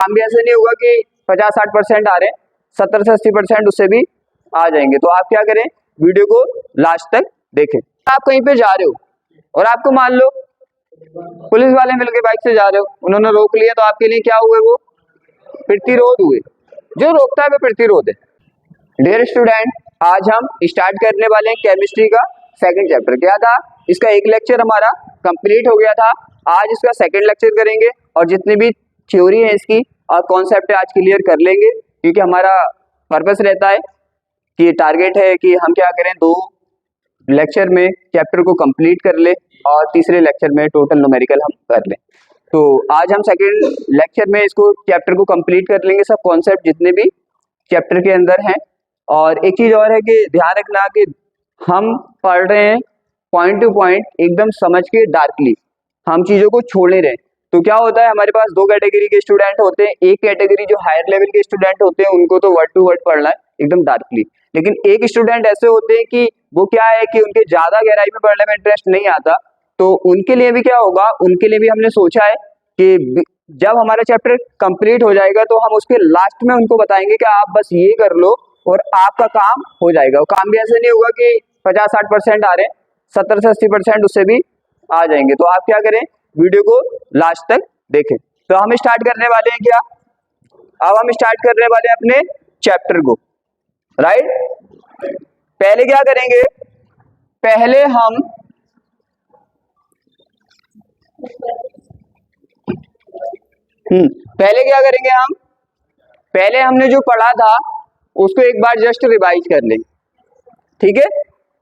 काम भी ऐसे नहीं होगा कि 50-60% आ रहे हैं, 70 से 80% उससे भी आ जाएंगे। तो आप क्या करें, वीडियो को लास्ट तक देखें। आप कहीं पे जा रहे हो और आपको मान लो पुलिस वाले मिलके बाइक से जा रहे हो, उन्होंने रोक लिया, तो आपके लिए क्या हुए, वो प्रतिरोध हुए। जो रोकता है वो प्रतिरोध है। डियर स्टूडेंट, आज हम स्टार्ट करने वाले हैं केमिस्ट्री का सेकंड चैप्टर। क्या था, इसका एक लेक्चर हमारा कंप्लीट हो गया था, आज इसका सेकंड लेक्चर करेंगे और जितनी भी थ्योरी है इसकी और कॉन्सेप्ट है आज क्लियर कर लेंगे, क्योंकि हमारा पर्पस रहता है कि टारगेट है कि हम क्या करें, 2 लेक्चर में चैप्टर को कंप्लीट कर ले और तीसरे लेक्चर में टोटल न्यूमेरिकल हम कर लें। तो आज हम सेकंड लेक्चर में इसको चैप्टर को कंप्लीट कर लेंगे, सब कॉन्सेप्ट जितने भी चैप्टर के अंदर हैं। और एक चीज और है कि ध्यान रखना कि हम पढ़ रहे हैं पॉइंट टू पॉइंट, एकदम समझ के डार्कली, हम चीजों को छोड़ नहीं रहे। तो क्या होता है, हमारे पास 2 कैटेगरी के स्टूडेंट होते हैं। एक कैटेगरी जो हायर लेवल के स्टूडेंट होते हैं, उनको तो वर्ड टू वर्ड पढ़ना है एकदम डार्कली। लेकिन एक स्टूडेंट ऐसे होते हैं कि वो क्या है कि उनके ज्यादा गहराई में पढ़ने में इंटरेस्ट नहीं आता, तो उनके लिए भी क्या होगा, उनके लिए भी हमने सोचा है कि जब हमारा चैप्टर कंप्लीट हो जाएगा तो हम उसके लास्ट में उनको बताएंगे कि आप बस ये कर लो और आपका काम हो जाएगा। वो काम भी ऐसे नहीं होगा कि 50-60% आ रहे हैं, 70 से 80% उससे भी आ जाएंगे। तो आप क्या करें, वीडियो को लास्ट तक देखें। तो हम स्टार्ट करने वाले हैं क्या, अब हम स्टार्ट करने वाले हैं अपने चैप्टर को, राइट। पहले क्या करेंगे, पहले क्या करेंगे, हम पहले हमने जो पढ़ा था उसको एक बार जस्ट रिवाइज कर लें, ठीक है।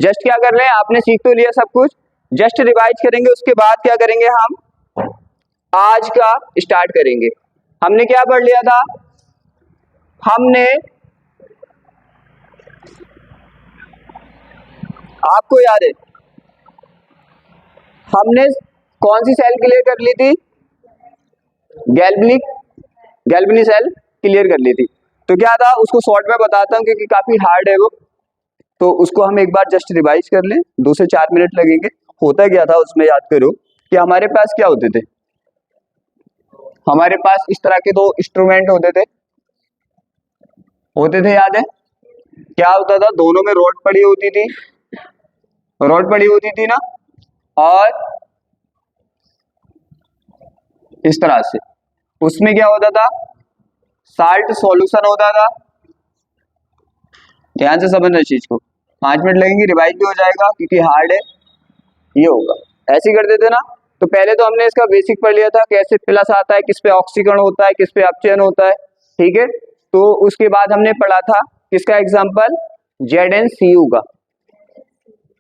जस्ट क्या कर लें, आपने सीख तो लिया सब कुछ, जस्ट रिवाइज करेंगे। उसके बाद क्या करेंगे, हम आज का स्टार्ट करेंगे। हमने क्या पढ़ लिया था, हमने, आपको याद है, हमने कौन सी सेल क्लियर कर ली थी, गैल्वेनिक सेल क्लियर कर ली थी। तो क्या था, उसको शॉर्ट में बताता हूँ क्योंकि काफी हार्ड है वो, तो उसको हम एक बार जस्ट रिवाइज कर लें, 2 से 4 मिनट लगेंगे। होता क्या था उसमें, याद करो कि हमारे पास क्या होते थे, हमारे पास इस तरह के 2 इंस्ट्रूमेंट होते थे, याद है। क्या होता था, दोनों में रॉड पड़ी होती थी ना, और इस तरह से उसमें क्या होता था, साल्ट सॉल्यूशन होता था। ध्यान से समझना चीज को, 5 मिनट लगेंगे, रिवाइज भी हो जाएगा क्योंकि हार्ड है। ये होगा, ऐसे ही करते थे ना। तो पहले तो हमने इसका बेसिक पढ़ लिया था, कैसे प्लस आता है, किस पे ऑक्सीकरण होता है, किस पे अपचयन होता है, ठीक है। तो उसके बाद हमने पढ़ा था किसका एग्जाम्पल, ZnCu का।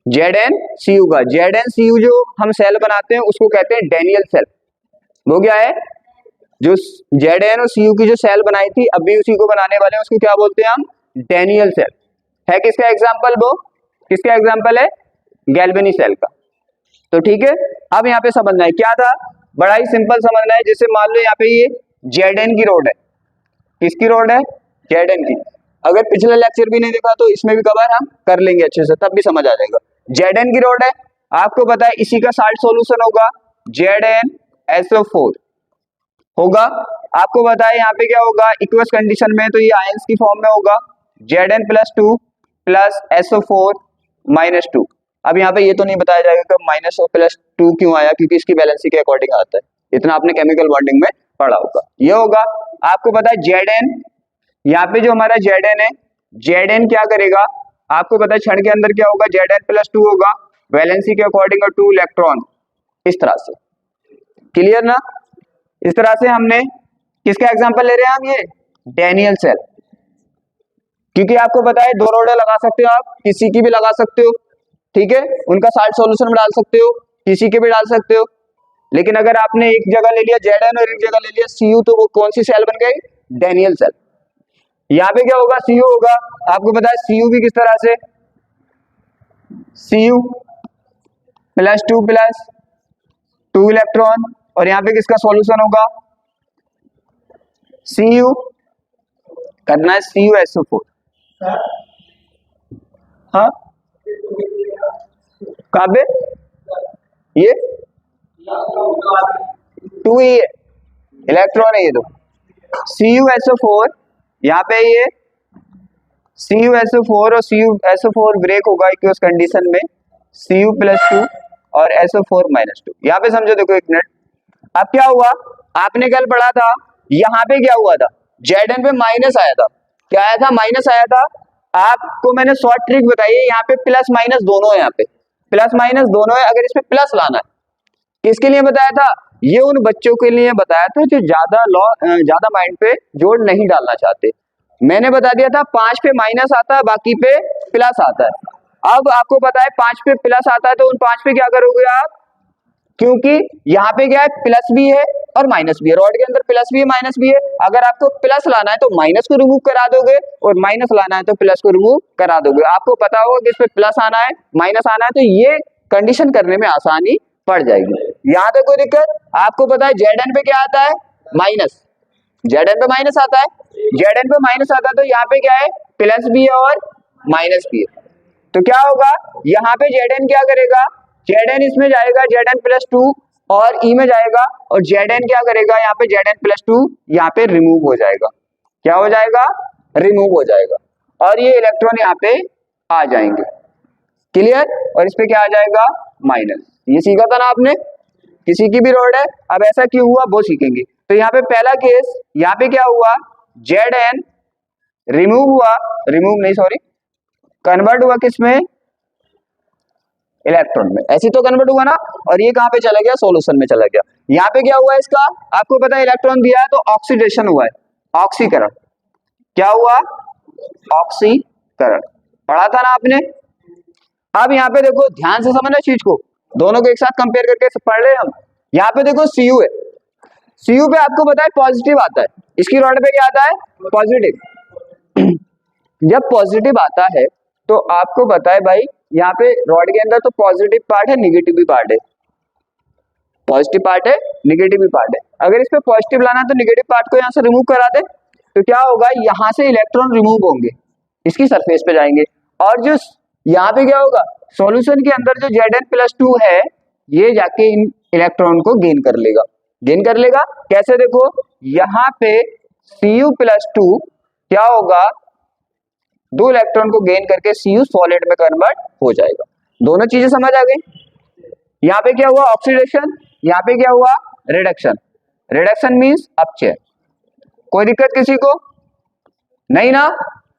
ZnCu जो हम सेल बनाते हैं उसको कहते हैं डैनियल सेल। वो क्या है, जो Zn और Cu की जो सेल बनाई थी, अभी उसी को बनाने वाले हैं, उसको क्या बोलते हैं हम, डैनियल सेल। है किसका एग्जाम्पल, वो किसका एग्जाम्पल है, गैल्वेनिक सेल का। तो ठीक है, अब यहाँ पे समझना है क्या था, बड़ा ही सिंपल समझना है। जैसे मान लो यहाँ पे ये Zn की रोड है, किसकी रोड है, Zn की। अगर पिछले लेक्चर भी नहीं देखा तो इसमें भी कवर हम कर लेंगे अच्छे से, तब भी समझ आ जाएगा। Zn की रोड है, आपको पता है इसी का साल्ट सॉल्यूशन होगा ZnSO4 होगा। आपको पता है यहाँ पे क्या होगा, इक्वस कंडीशन में तो ये आयंस की फॉर्म में होगा, Zn+2 प्लस SO4 -2। अब यहाँ पे ये तो नहीं बताया जाएगा कि -2 क्यों आया, क्योंकि इसकी वैलेंसी के अकॉर्डिंग आता है, इतना आपने केमिकल बॉन्डिंग में पढ़ा होगा। ये होगा, आपको पता है Zn, यहाँ पे जो हमारा Zn है, Zn क्या करेगा, आपको पता है क्षण के अंदर क्या होगा, Zn+2 होगा, वैलेंसी के अकॉर्डिंग और 2 इलेक्ट्रॉन, इस तरह से। क्लियर ना। इस तरह से हमने किसका एग्जांपल ले रहे हैं हम, ये डैनियल सेल, क्योंकि आपको पता है 2 रोडे लगा सकते हो आप, किसी की भी लगा सकते हो, ठीक है। उनका साल्ट सॉल्यूशन में डाल सकते हो, किसी के भी डाल सकते हो। लेकिन अगर आपने एक जगह ले लिया Zn और एक जगह ले लिया Cu, तो वो कौन सी सेल बन गई, डैनियल सेल। यहाँ पे क्या होगा, Cu होगा। आपको पता है Cu भी किस तरह से, Cu+2 प्लस 2 इलेक्ट्रॉन, और यहाँ पे किसका सॉल्यूशन होगा, Cu, करना है CuSO4। हाँ, कहाँ पे, ये 2 ही है, इलेक्ट्रॉन है ये तो, CuSO4, यहाँ पे ये CuSO4 और CuSO4 ब्रेक होगा एक्वियस कंडीशन में Cu+2 और SO4-2। यहाँ पे समझो, देखो एक मिनट, अब क्या हुआ, आपने कल पढ़ा था, यहाँ पे क्या हुआ था, Zn पे माइनस आया था, क्या आया था, माइनस आया था। आपको मैंने शॉर्ट ट्रिक बताई है, यहाँ पे प्लस माइनस दोनों है, यहाँ पे प्लस माइनस दोनों है। अगर इसमें प्लस लाना है, किसके लिए बताया था, ये उन बच्चों के लिए बताया था जो ज्यादा माइंड पे जोड़ नहीं डालना चाहते। मैंने बता दिया था 5 पे माइनस आता है, बाकी पे प्लस आता है। अब आपको पता है 5 पे प्लस आता है, तो उन 5 पे क्या करोगे आप, क्योंकि यहाँ पे क्या है, प्लस भी है और माइनस भी है, रॉड के अंदर प्लस भी है माइनस भी है। अगर आपको प्लस लाना है तो माइनस को रिमूव करा दोगे, और माइनस लाना है तो प्लस को रिमूव करा दोगे। आपको पता होगा कि इस पे प्लस आना है माइनस आना है, तो ये कंडीशन करने में आसानी पड़ जाएगी। यहाँ तक कोई दिक्कत? आपको पता है Zn पे क्या आता है, माइनस, Zn पे माइनस आता है, Zn पे माइनस आता है, तो यहाँ पे क्या है, प्लस भी है और माइनस भी है। तो क्या होगा, यहाँ पे Zn क्या करेगा, Zn इसमें जाएगा, Zn+2 और E में जाएगा, और Zn क्या करेगा, यहाँ पे Zn+2 यहाँ पे रिमूव हो जाएगा। क्या हो जाएगा, रिमूव हो जाएगा, और ये इलेक्ट्रॉन यहाँ पे आ जाएंगे। क्लियर? और इस पे क्या आ जाएगा, माइनस। ये सीखा था ना आपने, किसी की भी रॉड है, अब ऐसा क्यों हुआ वो सीखेंगे। तो यहाँ पे पहला केस, यहाँ पे क्या हुआ, Zn रिमूव हुआ, रिमूव नहीं सॉरी, कन्वर्ट हुआ किसमें, इलेक्ट्रॉन में। ऐसे तो कन्वर्ट हुआ ना, और ये कहां पे चला गया, सॉल्यूशन में चला गया। यहाँ पे क्या हुआ इसका, आपको पता है इलेक्ट्रॉन दिया है तो ऑक्सीडेशन हुआ है, ऑक्सीकरण। क्या हुआ, ऑक्सीकरण, पढ़ा था ना आपने। अब यहाँ पे देखो, ध्यान से समझना चीज को, दोनों को एक साथ कंपेयर करके पढ़ रहे हम। यहाँ पे देखो Cu है, Cu पे आपको पता है पॉजिटिव आता है, इसकी रॉड पे क्या आता है, पॉजिटिव। जब पॉजिटिव आता है तो आपको पता है भाई, यहाँ पे रॉड के अंदर तो पॉजिटिव पार्ट है, निगेटिव भी पार्ट है, पॉजिटिव पार्ट है, निगेटिव भी पार्ट है। अगर इस पे पॉजिटिव लाना है तो निगेटिव पार्ट को यहाँ से रिमूव करा दे, तो क्या होगा, यहाँ से इलेक्ट्रॉन रिमूव होंगे, इसकी सरफेस पे जाएंगे, और जो यहाँ पे क्या होगा, सॉल्यूशन के अंदर जो Zn+2 है, ये जाके इन इलेक्ट्रॉन को गेन कर लेगा। गेन कर लेगा कैसे, देखो यहाँ पे Cu+2 क्या होगा, 2 इलेक्ट्रॉन को गेन करके Cu सॉलिड में कन्वर्ट हो जाएगा। दोनों चीजें समझ आ गई। यहाँ पे क्या हुआ, ऑक्सीडेशन, यहाँ पे क्या हुआ, रिडक्शन। Reduction means अपचयन। कोई दिक्कत किसी को नहीं ना,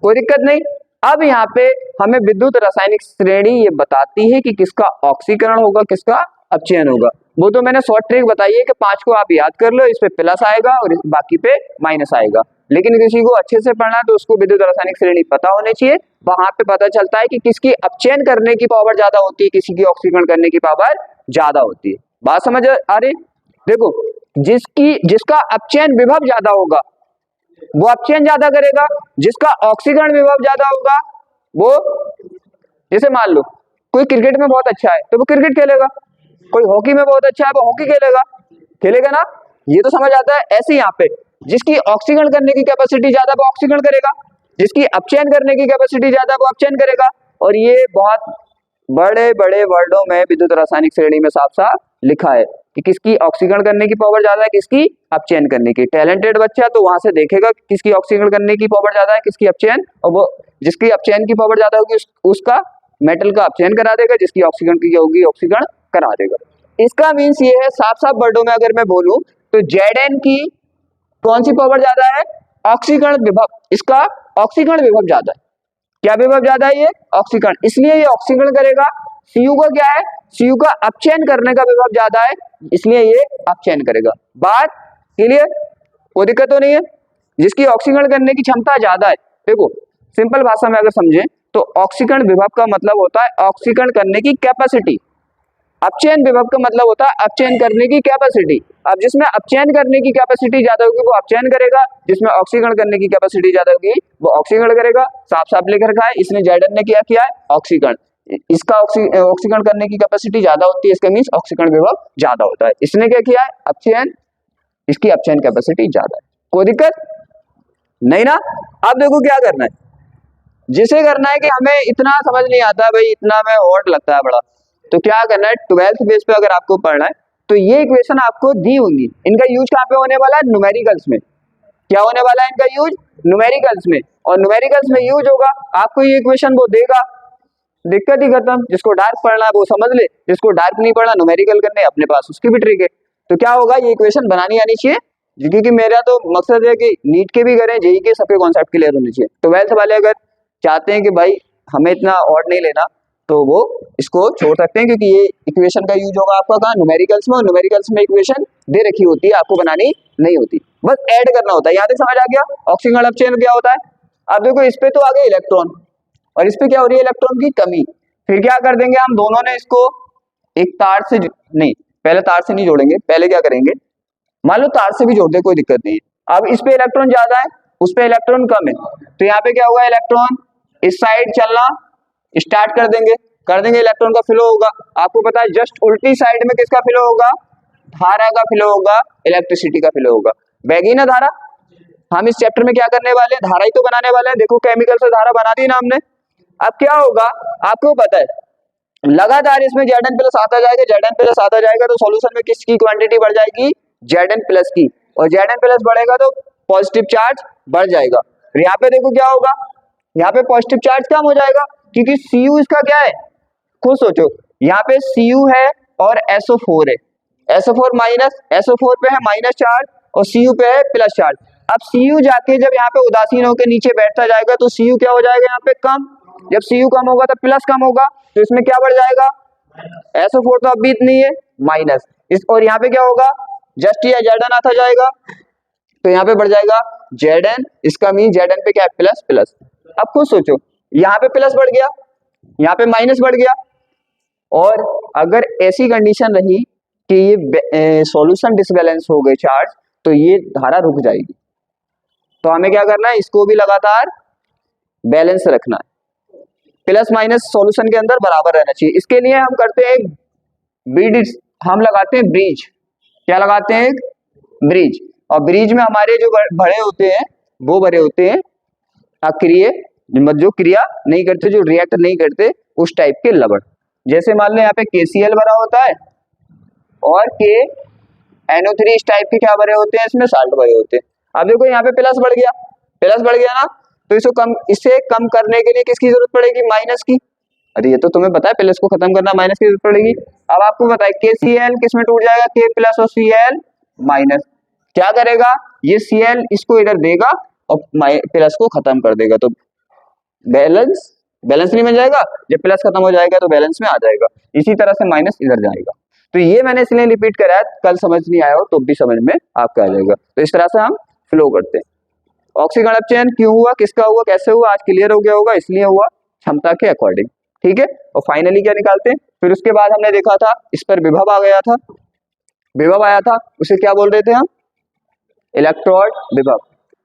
कोई दिक्कत नहीं। अब यहाँ पे हमें विद्युत रासायनिक श्रेणी ये बताती है कि किसका ऑक्सीकरण होगा, किसका अपचयन होगा। वो तो मैंने शॉर्ट ट्रिक बताई है कि 5 को आप याद कर लो, इस पे प्लस आएगा और बाकी पे माइनस आएगा। लेकिन किसी को अच्छे से पढ़ना है तो उसको विद्युत रासायनिक श्रेणी पता होनी चाहिए। वहां पे पता चलता है कि किसकी अपचयन करने की पावर ज्यादा होती है, किसी की ऑक्सीकरण करने की पावर ज्यादा होती है। बात समझ आ रही? देखो, जिसका अपचयन विभव ज्यादा होगा वो अपचयन ज्यादा करेगा, जिसका ऑक्सीकरण विभव ज्यादा होगा वो, जैसे मान लो कोई क्रिकेट में बहुत अच्छा है तो वो क्रिकेट खेलेगा, कोई हॉकी में बहुत अच्छा है वो हॉकी खेलेगा, खेलेगा ना, ये तो समझ आता है। ऐसे यहाँ पे जिसकी ऑक्सीकरण करने की कैपेसिटी ज्यादा वो ऑक्सीकरण करेगा, जिसकी अपचयन करने की कैपेसिटी ज्यादा वो अपचयन करेगा। और ये बहुत बड़े बड़े वर्डों में विद्युत रासायनिक श्रेणी में साफ साफ लिखा है कि किसकी ऑक्सीकरण करने की पावर ज्यादा है, किसकी अपचयन करने की। टैलेंटेड बच्चा तो वहां से देखेगा कि किसकी ऑक्सीकरण करने की पावर ज्यादा है, किसकी अपचयन, और वो जिसकी अपचयन की पावर ज्यादा होगी उसका मेटल का अपचयन करा देगा, जिसकी ऑक्सीकरण की होगी ऑक्सीकरण करा देगा। इसका मीन्स ये है, साफ साफ वर्डों में अगर मैं बोलूं तो Zn की कौन सी पावर ज्यादा है, ऑक्सीकरण विभव, इसका ऑक्सीकरण विभव ज्यादा है। क्या विभव ज्यादा है, ये ऑक्सीकरण, इसलिए ये ऑक्सीकरण करेगा। Cu का क्या है, Cu का अपचयन करने का विभव ज्यादा है, इसलिए ये अपचयन करेगा। बात क्लियर? कोई दिक्कत तो नहीं है। जिसकी ऑक्सीकरण करने की क्षमता ज्यादा है, देखो सिंपल भाषा में अगर समझें तो ऑक्सीकरण विभव का मतलब होता है ऑक्सीकरण करने की कैपेसिटी, अपचयन विभव का मतलब होता है अपचयन करने की कैपेसिटी। अब जिसमें अपचयन करने की कैपेसिटी ज्यादा होगी वो अपचयन करेगा, जिसमें ऑक्सीकरण करने की कैपेसिटी ज्यादा होगी वो ऑक्सीकरण करेगा। साफ साफ लिख रखा है, इसने Zn ने क्या किया है, ऑक्सीकरण, इसका ऑक्सीकरण करने की कैपेसिटी ज्यादा होती है, इसका मींस ऑक्सीकरण विभव ज्यादा होता है। इसने क्या किया है, अपचयन, इसकी अपचयन कैपेसिटी ज्यादा है। कोई दिक्कत नहीं ना। अब देखो क्या करना है, जिसे करना है कि हमें इतना समझ नहीं आता भाई, इतना में और लगता है बड़ा, तो क्या करना है, 12th बेस पे अगर आपको पढ़ना है तो ये इक्वेशन आपको दी होंगी, इनका यूज कहाँ पे होने वाला है, न्यूमेरिकल्स में। क्या होने वाला है इनका यूज? न्यूमेरिकल्स में, और न्यूमेरिकल्स में यूज होगा, आपको ये इक्वेशन वो देगा, दिक्कत ही खत्म। जिसको डार्क पढ़ना है वो समझ ले, जिसको डार्क नहीं पढ़ना न्यूमेरिकल करने अपने पास उसकी भी ट्रिक है। तो क्या होगा, ये इक्वेशन बनानी आनी चाहिए, क्योंकि मेरा तो मकसद है कि नीट के भी करें, जेई के सबके कॉन्सेप्ट क्लियर होने चाहिए। तो 12th वाले अगर चाहते हैं कि भाई हमें इतना और नहीं लेना, तो वो इसको छोड़ सकते हैं, क्योंकि ये इक्वेशन का यूज होगा आपका कहाँ? न्यूमेरिकल्स में, और न्यूमेरिकल्स में इक्वेशन दे रखी होती है, आपको बनानी नहीं होती, बस ऐड करना होता है। यहाँ तक समझ आ गया? ऑक्सीजन अड़प चेन क्या होता है? अब देखो इस पे तो आ गए इलेक्ट्रॉन, और इस पे क्या हो रही है? इलेक्ट्रॉन की कमी। फिर क्या कर देंगे हम दोनों ने इसको एक तार से नहीं, पहले तार से नहीं जोड़ेंगे, पहले क्या करेंगे, मान लो तार से भी जोड़ दे कोई दिक्कत नहीं है। अब इस पे इलेक्ट्रॉन ज्यादा है, उस पे इलेक्ट्रॉन कम है, तो यहाँ पे क्या होगा, इलेक्ट्रॉन इस साइड चलना स्टार्ट कर देंगे, इलेक्ट्रॉन का फ्लो होगा। आपको पता है जस्ट उल्टी साइड में किसका फ्लो होगा? धारा का फ्लो होगा, इलेक्ट्रिसिटी का फ्लो होगा। बहेगी ना धारा? हम इस चैप्टर में क्या करने वाले हैं? धारा ही तो बनाने वाले हैं। देखो केमिकल से धारा बना दी ना हमने। अब क्या होगा, आपको पता है लगातार इसमें Zn प्लस आता जाएगा, Zn प्लस आता जाएगा, तो सॉल्यूशन में किसकी क्वांटिटी बढ़ जाएगी? Zn प्लस की, और Zn प्लस बढ़ेगा तो पॉजिटिव चार्ज बढ़ जाएगा। और यहाँ पे देखो क्या होगा, यहाँ पे पॉजिटिव चार्ज कम हो जाएगा, क्योंकि Cu इसका क्या है? खुद सोचो, यहाँ पे Cu है और SO4 है, SO4 माइनस, SO4 पे है माइनस चार्ज और Cu पे है प्लस चार्ज। अब Cu जाके जब यहाँ पे उदासीन होकर नीचे बैठता जाएगा तो Cu क्या हो जाएगा? यहाँ पे कम। जब Cu कम होगा तो प्लस कम होगा, तो इसमें क्या बढ़ जाएगा? SO4 तो अब भी इतनी है माइनस इस, और यहाँ पे क्या होगा? जस्ट ये Zn आता जाएगा, तो यहाँ पे बढ़ जाएगा Zn, इसका मीन Zn पे क्या है? Plus plus. अब खुद सोचो, यहाँ पे प्लस बढ़ गया, यहाँ पे माइनस बढ़ गया, और अगर ऐसी कंडीशन रही कि ये सॉल्यूशन डिसबैलेंस हो गए चार्ज, तो ये धारा रुक जाएगी। तो हमें क्या करना है? इसको भी लगातार बैलेंस रखना है, प्लस माइनस सॉल्यूशन के अंदर बराबर रहना चाहिए। इसके लिए हम करते हैं ब्रिज, हम लगाते हैं ब्रिज। क्या लगाते हैं? ब्रिज। और ब्रिज में हमारे जो भरे होते हैं वो भरे होते हैं अक्रिय, जो क्रिया नहीं करते, जो रिएक्ट नहीं करते, उस टाइप के लवण। जैसे मान लो यहाँ पे KCl भरा होता है और KNO3 इस टाइप के क्या भरे होते हैं, इसमें साल्ट भरे होते हैं। अब देखो यहाँ पे प्लस बढ़ गया, ना, तो इसको कम, इसे कम करने के लिए किसकी जरूरत पड़ेगी? माइनस की। अरे ये तो तुम्हें पता है, प्लस को खत्म करना माइनस की जरूरत पड़ेगी। अब आपको पता है KCl किस में टूट जाएगा? K प्लस और Cl माइनस। क्या करेगा ये? Cl इसको इधर देगा और प्लस को खत्म कर देगा, तो बैलेंस नहीं बन जाएगा। जब प्लस खत्म हो जाएगा तो बैलेंस में आ जाएगा। इसी तरह से माइनस इधर जाएगा। तो ये मैंने इसलिए रिपीट कराया, कल समझ नहीं आया हो तो भी समझ में आपका आ जाएगा। तो इस तरह से हम फ्लो करते हैं। ऑक्सीजन अपचयन क्यों हुआ, किसका हुआ, कैसे हुआ, आज क्लियर हो गया होगा। इसलिए हुआ क्षमता के अकॉर्डिंग, ठीक है। और फाइनली क्या निकालते हैं? फिर उसके बाद हमने देखा था इस पर विभव आ गया था, विभव आया था, उसे क्या बोल रहे थे हम? इलेक्ट्रोड विभव।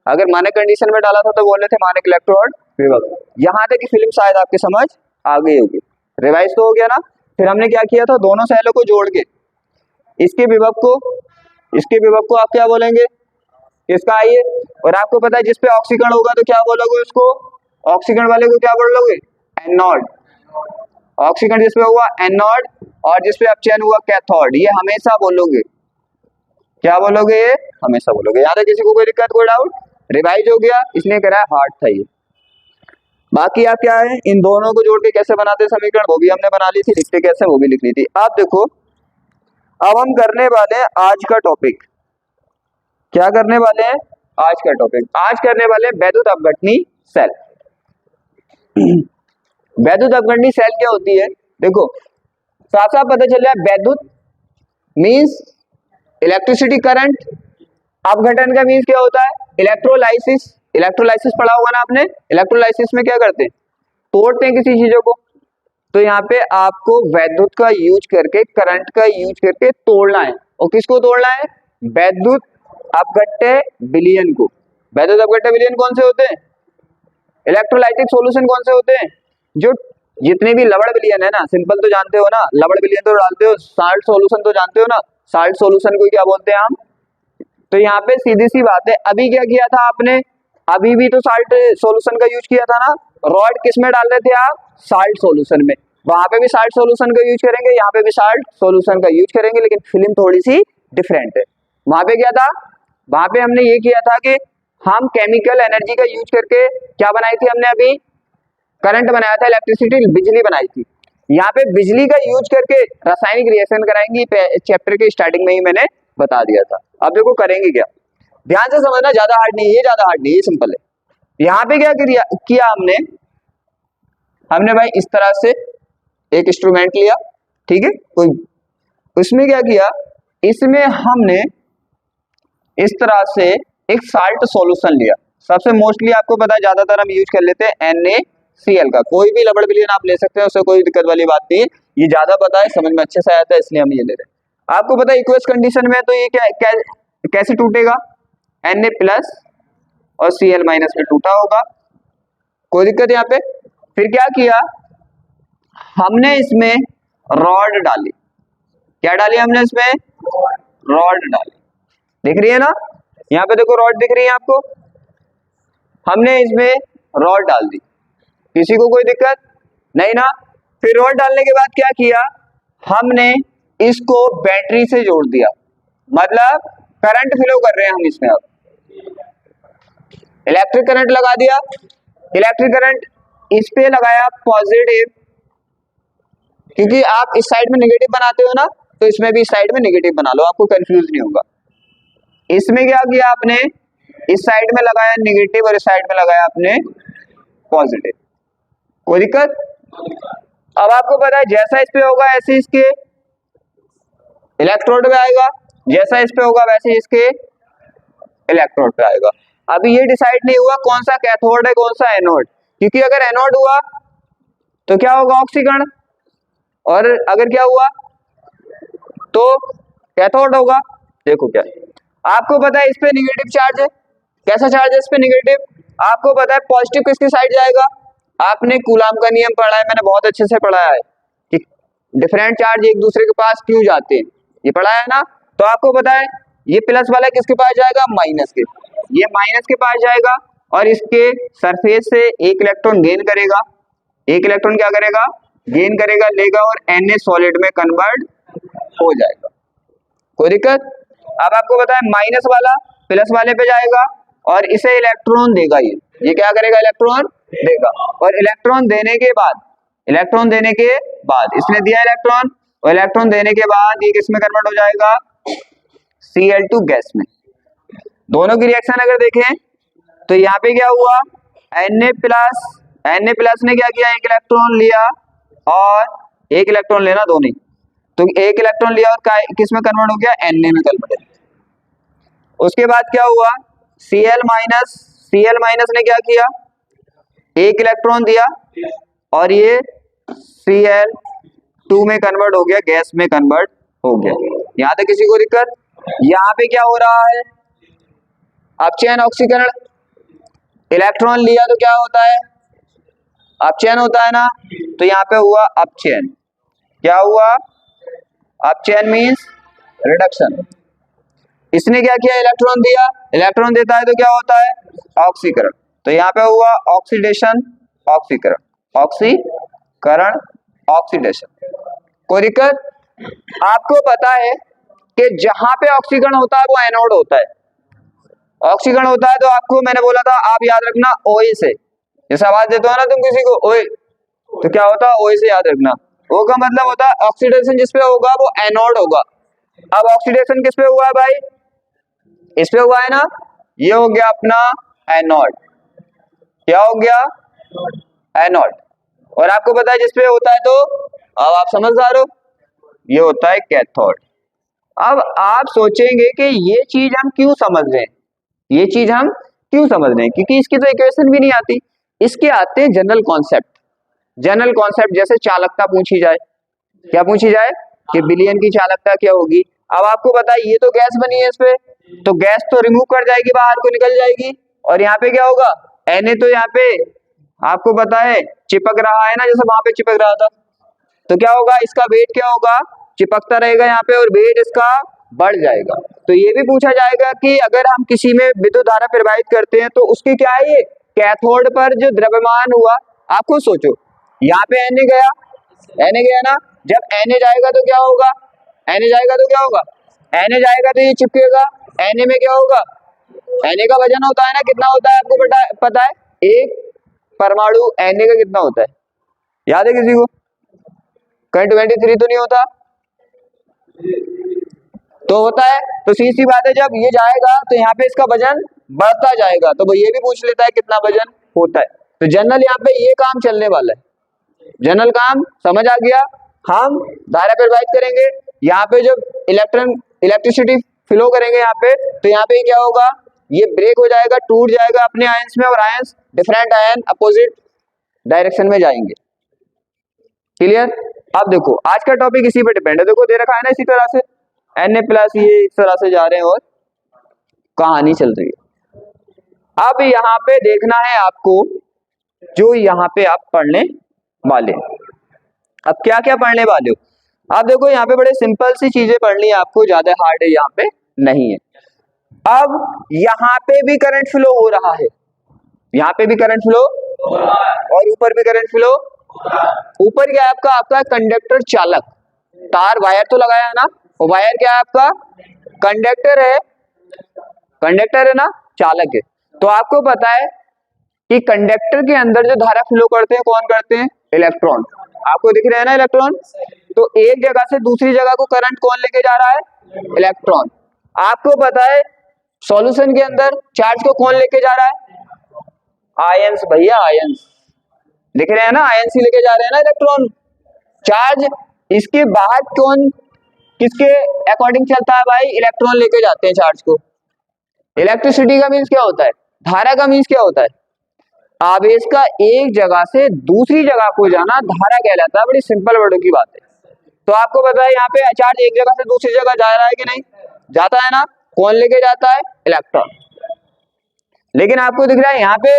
अगर मानक कंडीशन में डाला था तो बोल रहे थे मानक इलेक्ट्रोड विभव। यहाँ तक की फिल्म शायद आपके समझ आ गई होगी, रिवाइज तो हो गया ना। फिर हमने क्या किया था, दोनों सेलों को जोड़ के इसके विभव को आप क्या बोलेंगे? इसका आइए, और आपको पता है जिस पे ऑक्सीकरण होगा तो क्या बोलोगे उसको? ऑक्सीकरण वाले को क्या बोलोगे? एनोड। ऑक्सीकरण जिस पे हुआ एनोड, और जिस पे अपचयन हुआ कैथोड। ये हमेशा बोलोगे, क्या बोलोगे? ये हमेशा बोलोगे। यहाँ तक किसी को कोई दिक्कत, कोई डाउट? रिवाइज हो गया, इसलिए करा है हार्ड था ये। बाकी आप क्या है, इन दोनों को जोड़ के कैसे बनाते समीकरण वो भी हमने बना ली थी, लिखते कैसे वो भी लिखनी थी। आप देखो अब हम करने वाले हैं आज का टॉपिक। क्या करने वाले हैं? आज का टॉपिक। आज करने वाले हैं वैद्युत अपघटनी सेल। वैद्युत अपघटनी सेल क्या होती है? देखो साफ साफ पता चल रहा है, वैद्युत मीन्स इलेक्ट्रिसिटी करंट, अपघटन का मीन्स क्या होता है? इलेक्ट्रोलाइसिस। इलेक्ट्रोलाइसिस पढ़ा होगा ना आपने। इलेक्ट्रोलाइसिस में क्या करते हैं? तोड़ते हैं किसी चीजों को। तो यहाँ पे आपको वैद्युत का यूज करके, करंट का यूज करके तोड़ना है। और किसको तोड़ना है? वैद्युत अपघट्य विलयन को। वैद्युत अपघट्य विलयन कौन से होते हैं? इलेक्ट्रोलाइटिक सॉल्यूशन कौन से होते हैं? जो जितने भी लवण विलयन है ना, सिंपल तो जानते हो ना, लवण विलयन तो डालते हो, साल्ट सॉल्यूशन तो जानते हो ना, साल्ट सॉल्यूशन को क्या बोलते हैं हम? तो यहाँ पे सीधी सी बात है, अभी क्या किया था आपने? अभी भी तो साल्ट सॉल्यूशन का यूज किया था ना। रॉड किस में डाल रहे थे आप? साल्ट सॉल्यूशन में। वहां पे भी साल्ट सॉल्यूशन का यूज करेंगे, यहाँ पे भी साल्ट सॉल्यूशन का यूज करेंगे, लेकिन फिल्म थोड़ी सी डिफरेंट है। वहां पे क्या था? वहां पे हमने ये किया था कि हम केमिकल एनर्जी का यूज करके क्या बनाई थी हमने, अभी करंट बनाया था, इलेक्ट्रिसिटी बिजली बनाई थी। यहाँ पे बिजली का यूज करके रासायनिक रिएक्शन कराएंगे, चैप्टर के स्टार्टिंग में ही मैंने बता दिया था। अब देखो करेंगे क्या, ध्यान से समझना, ज्यादा हार्ड नहीं है, ज्यादा हार्ड नहीं है, सिंपल है। यहाँ पे क्या किया हमने भाई इस तरह से एक इंस्ट्रूमेंट लिया, ठीक है, कोई उसमें क्या किया, इसमें हमने इस तरह से एक साल्ट सॉल्यूशन लिया। सबसे मोस्टली आपको पता है ज्यादातर हम यूज कर लेते हैं NaCl का, कोई भी रबड़ विलयन आप ले सकते हैं, उससे कोई दिक्कत वाली बात नहीं है, ये ज्यादा पता है, समझ में अच्छे से आता है, इसलिए हम ये ले रहे हैं। आपको पता है इक्वस कंडीशन में तो ये कैसे टूटेगा, Na प्लस और Cl माइनस में टूटा होगा, कोई दिक्कत यहाँ पे। फिर क्या किया हमने, इसमें रॉड डाली, क्या डाली हमने इसमें, रॉड डाली, दिख रही है ना, यहाँ पे देखो रॉड दिख रही है आपको, हमने इसमें रॉड डाल दी, किसी को कोई दिक्कत नहीं ना। फिर रॉड डालने के बाद क्या किया हमने, इसको बैटरी से जोड़ दिया, मतलब करंट फ्लो कर रहे हैं हम इसमें, अब इलेक्ट्रिक करंट लगा दिया, इलेक्ट्रिक करंट इस पे लगाया पॉजिटिव, क्योंकि आप इस साइड में नेगेटिव बनाते हो ना, तो इसमें भी इस साइड में नेगेटिव बना लो, आपको कंफ्यूज नहीं होगा। इसमें क्या किया आपने, इस साइड में लगाया नेगेटिव और इस साइड में लगाया आपने पॉजिटिव, कोई दिक्कत। अब आपको पता है जैसा इस पे होगा ऐसे इसके इलेक्ट्रोड पे आएगा, जैसा इस पे होगा वैसे इसके इलेक्ट्रोड पे आएगा। अभी ये डिसाइड नहीं हुआ कौन सा कैथोड है कौन सा एनोड, क्योंकि अगर एनोड हुआ तो क्या होगा, ऑक्सीकरण, और अगर क्या हुआ तो कैथोड होगा। देखो क्या आपको पता है इस पे निगेटिव चार्ज है, कैसा चार्ज है इस पे निगेटिव, आपको पता है पॉजिटिव किसकी साइड जाएगा, आपने कूलाम का नियम पढ़ा है, मैंने बहुत अच्छे से पढ़ा है कि डिफरेंट चार्ज एक दूसरे के पास क्यों जाते हैं, ये पढ़ा है ना। तो आपको पता है ये प्लस वाला किसके पास जाएगा, माइनस के, ये माइनस के पास जाएगा और इसके सरफेस से एक इलेक्ट्रॉन गेन करेगा, एक इलेक्ट्रॉन क्या करेगा, गेन करेगा, लेगा और Na सॉलिड में कन्वर्ट हो जाएगा, कोई दिक्कत। अब आपको पता है माइनस वाला प्लस वाले पे जाएगा और इसे इलेक्ट्रॉन देगा, ये क्या करेगा, इलेक्ट्रॉन देगा, और इलेक्ट्रॉन देने के बाद, इलेक्ट्रॉन देने के बाद इसने दिया इलेक्ट्रॉन, और इलेक्ट्रॉन देने के बाद ये किस में कन्वर्ट हो जाएगा, Cl2 गैस में। दोनों की रिएक्शन अगर देखें तो यहाँ पे क्या हुआ, Na प्लस ने क्या किया, एक इलेक्ट्रॉन लिया और एक इलेक्ट्रॉन लेना दो नहीं, तो एक इलेक्ट्रॉन लिया और किस में कन्वर्ट हो गया, Na में कन्वर्ट। उसके बाद क्या हुआ, Cl माइनस ने क्या किया, एक इलेक्ट्रॉन दिया और ये Cl2 में कन्वर्ट हो गया, गैस में कन्वर्ट हो गया। यहाँ तक किसी को दिक्कत। यहाँ पे क्या हो रहा है, अपचयन ऑक्सीकरण, इलेक्ट्रॉन लिया तो क्या होता है, अपचयन होता है ना, तो यहाँ पे हुआ अपचयन, क्या हुआ, अपचयन मीन्स रिडक्शन। इसने क्या किया, इलेक्ट्रॉन दिया, इलेक्ट्रॉन देता है तो क्या होता है, ऑक्सीकरण, तो यहाँ पे हुआ ऑक्सीडेशन ऑक्सीकरण, ऑक्सीकरण ऑक्सीडेशन, कोई दिक्कत। आपको पता है कि जहां पे ऑक्सीकरण होता है वो एनोड होता है, ऑक्सीकरण होता है तो आपको मैंने बोला था आप याद रखना OA से, जैसे आवाज देते हो ना तुम किसी को ओए, तो क्या होता है OA से याद रखना, O का मतलब होता है ऑक्सीडेशन जिस पे होगा वो एनोड होगा। अब ऑक्सीडेशन किस पे हुआ है भाई, इस पे हुआ है ना, ये हो गया अपना एनोड, क्या हो गया, एनोड। और आपको पता है जिस पे होता है तो, अब आप समझदार हो, ये होता है कैथोड। अब आप सोचेंगे कि ये चीज हम क्यों समझ रहे हैं, ये चीज हम क्यों समझ रहे हैं, क्योंकि इसकी तो इक्वेशन भी नहीं आती, इसके आते हैं जनरल कॉन्सेप्ट। जनरल कॉन्सेप्ट जैसे चालकता पूछी जाए, क्या पूछी जाए कि विलयन की चालकता क्या होगी। अब आपको पता है ये तो गैस बनी है, इस पे तो गैस तो रिमूव कर जाएगी, बाहर को निकल जाएगी, और यहाँ पे क्या होगा, Na तो यहाँ पे आपको पता है चिपक रहा है ना, जैसे वहां पे चिपक रहा था, तो क्या होगा, इसका वेट क्या होगा, चिपकता रहेगा यहाँ पे और वेट इसका बढ़ जाएगा। तो ये भी पूछा जाएगा कि अगर हम किसी में विद्युत धारा प्रवाहित करते हैं तो उसकी क्या है, ये कैथोड पर जो द्रव्यमान हुआ, आप खुद सोचो, यहाँ पे Na गया ना, जब Na जाएगा तो क्या होगा, Na जाएगा तो क्या होगा, Na जाएगा तो ये चिपकेगा, Na में क्या होगा, Na का वजन होता है ना, कितना होता है आपको पता है? एक परमाणु Na का कितना होता है, याद है किसी को? कहीं 23 तो नहीं होता? तो होता है। तो सीधी बात है, जब ये जाएगा तो यहाँ पे इसका वजन बढ़ता जाएगा, तो वो ये भी पूछ लेता है कितना वजन होता है। तो जनरल यहाँ पे ये काम चलने वाला है, जनरल काम समझ आ गया। हम धारा प्रवाहित करेंगे, यहाँ पे जब इलेक्ट्रिसिटी फ्लो करेंगे यहाँ पे, तो यहाँ पे क्या होगा, ये ब्रेक हो जाएगा, टूट जाएगा अपने आयंस में, और ions different ion opposite direction में जाएंगे। क्लियर? अब देखो आज का टॉपिक इसी पे डिपेंड है, देखो दे रखा है ना इसी तरह से Na+ ये इस तरह से जा रहे हैं और कहानी चल रही है। अब यहाँ पे देखना है आपको, जो यहाँ पे आप पढ़ने वाले, अब क्या क्या पढ़ने वाले हो आप देखो, यहाँ पे बड़े सिंपल सी चीजें पढ़नी है आपको, ज्यादा हार्ड है यहाँ पे नहीं है। अब यहाँ पे भी करंट फ्लो हो रहा है, यहाँ पे भी करंट फ्लो और ऊपर भी करंट फ्लो। ऊपर क्या है आपका कंडक्टर चालक, तार वायर तो लगाया है ना, वायर क्या है आपका कंडक्टर है, कंडक्टर है ना, चालक है। तो आपको पता है कि कंडक्टर के अंदर जो धारा फ्लो करते हैं कौन करते हैं, इलेक्ट्रॉन। आपको दिख रहे हैं ना इलेक्ट्रॉन, तो एक जगह से दूसरी जगह को करंट कौन लेके जा रहा है, इलेक्ट्रॉन। आपको पता है सॉल्यूशन के अंदर चार्ज को कौन लेके जा रहा है, आयंस, भैया आयंस दिख रहे हैं ना, आयंस ही लेके जा रहे हैं ना इलेक्ट्रॉन। चार्ज इसके बाहर कौन किसके अकॉर्डिंग चलता है भाई, इलेक्ट्रॉन लेके जाते हैं चार्ज को। इलेक्ट्रिसिटी का मीन्स क्या होता है, धारा का मीन्स क्या होता है, आवेश का एक जगह से दूसरी जगह को जाना धारा कहलाता है। बड़ी सिंपल वर्डों की बात है। तो आपको पता है यहाँ पे चार्ज एक जगह से दूसरी जगह जा रहा है कि नहीं, जाता है ना, कौन लेके जाता है, इलेक्ट्रॉन। लेकिन आपको दिख रहा है यहाँ पे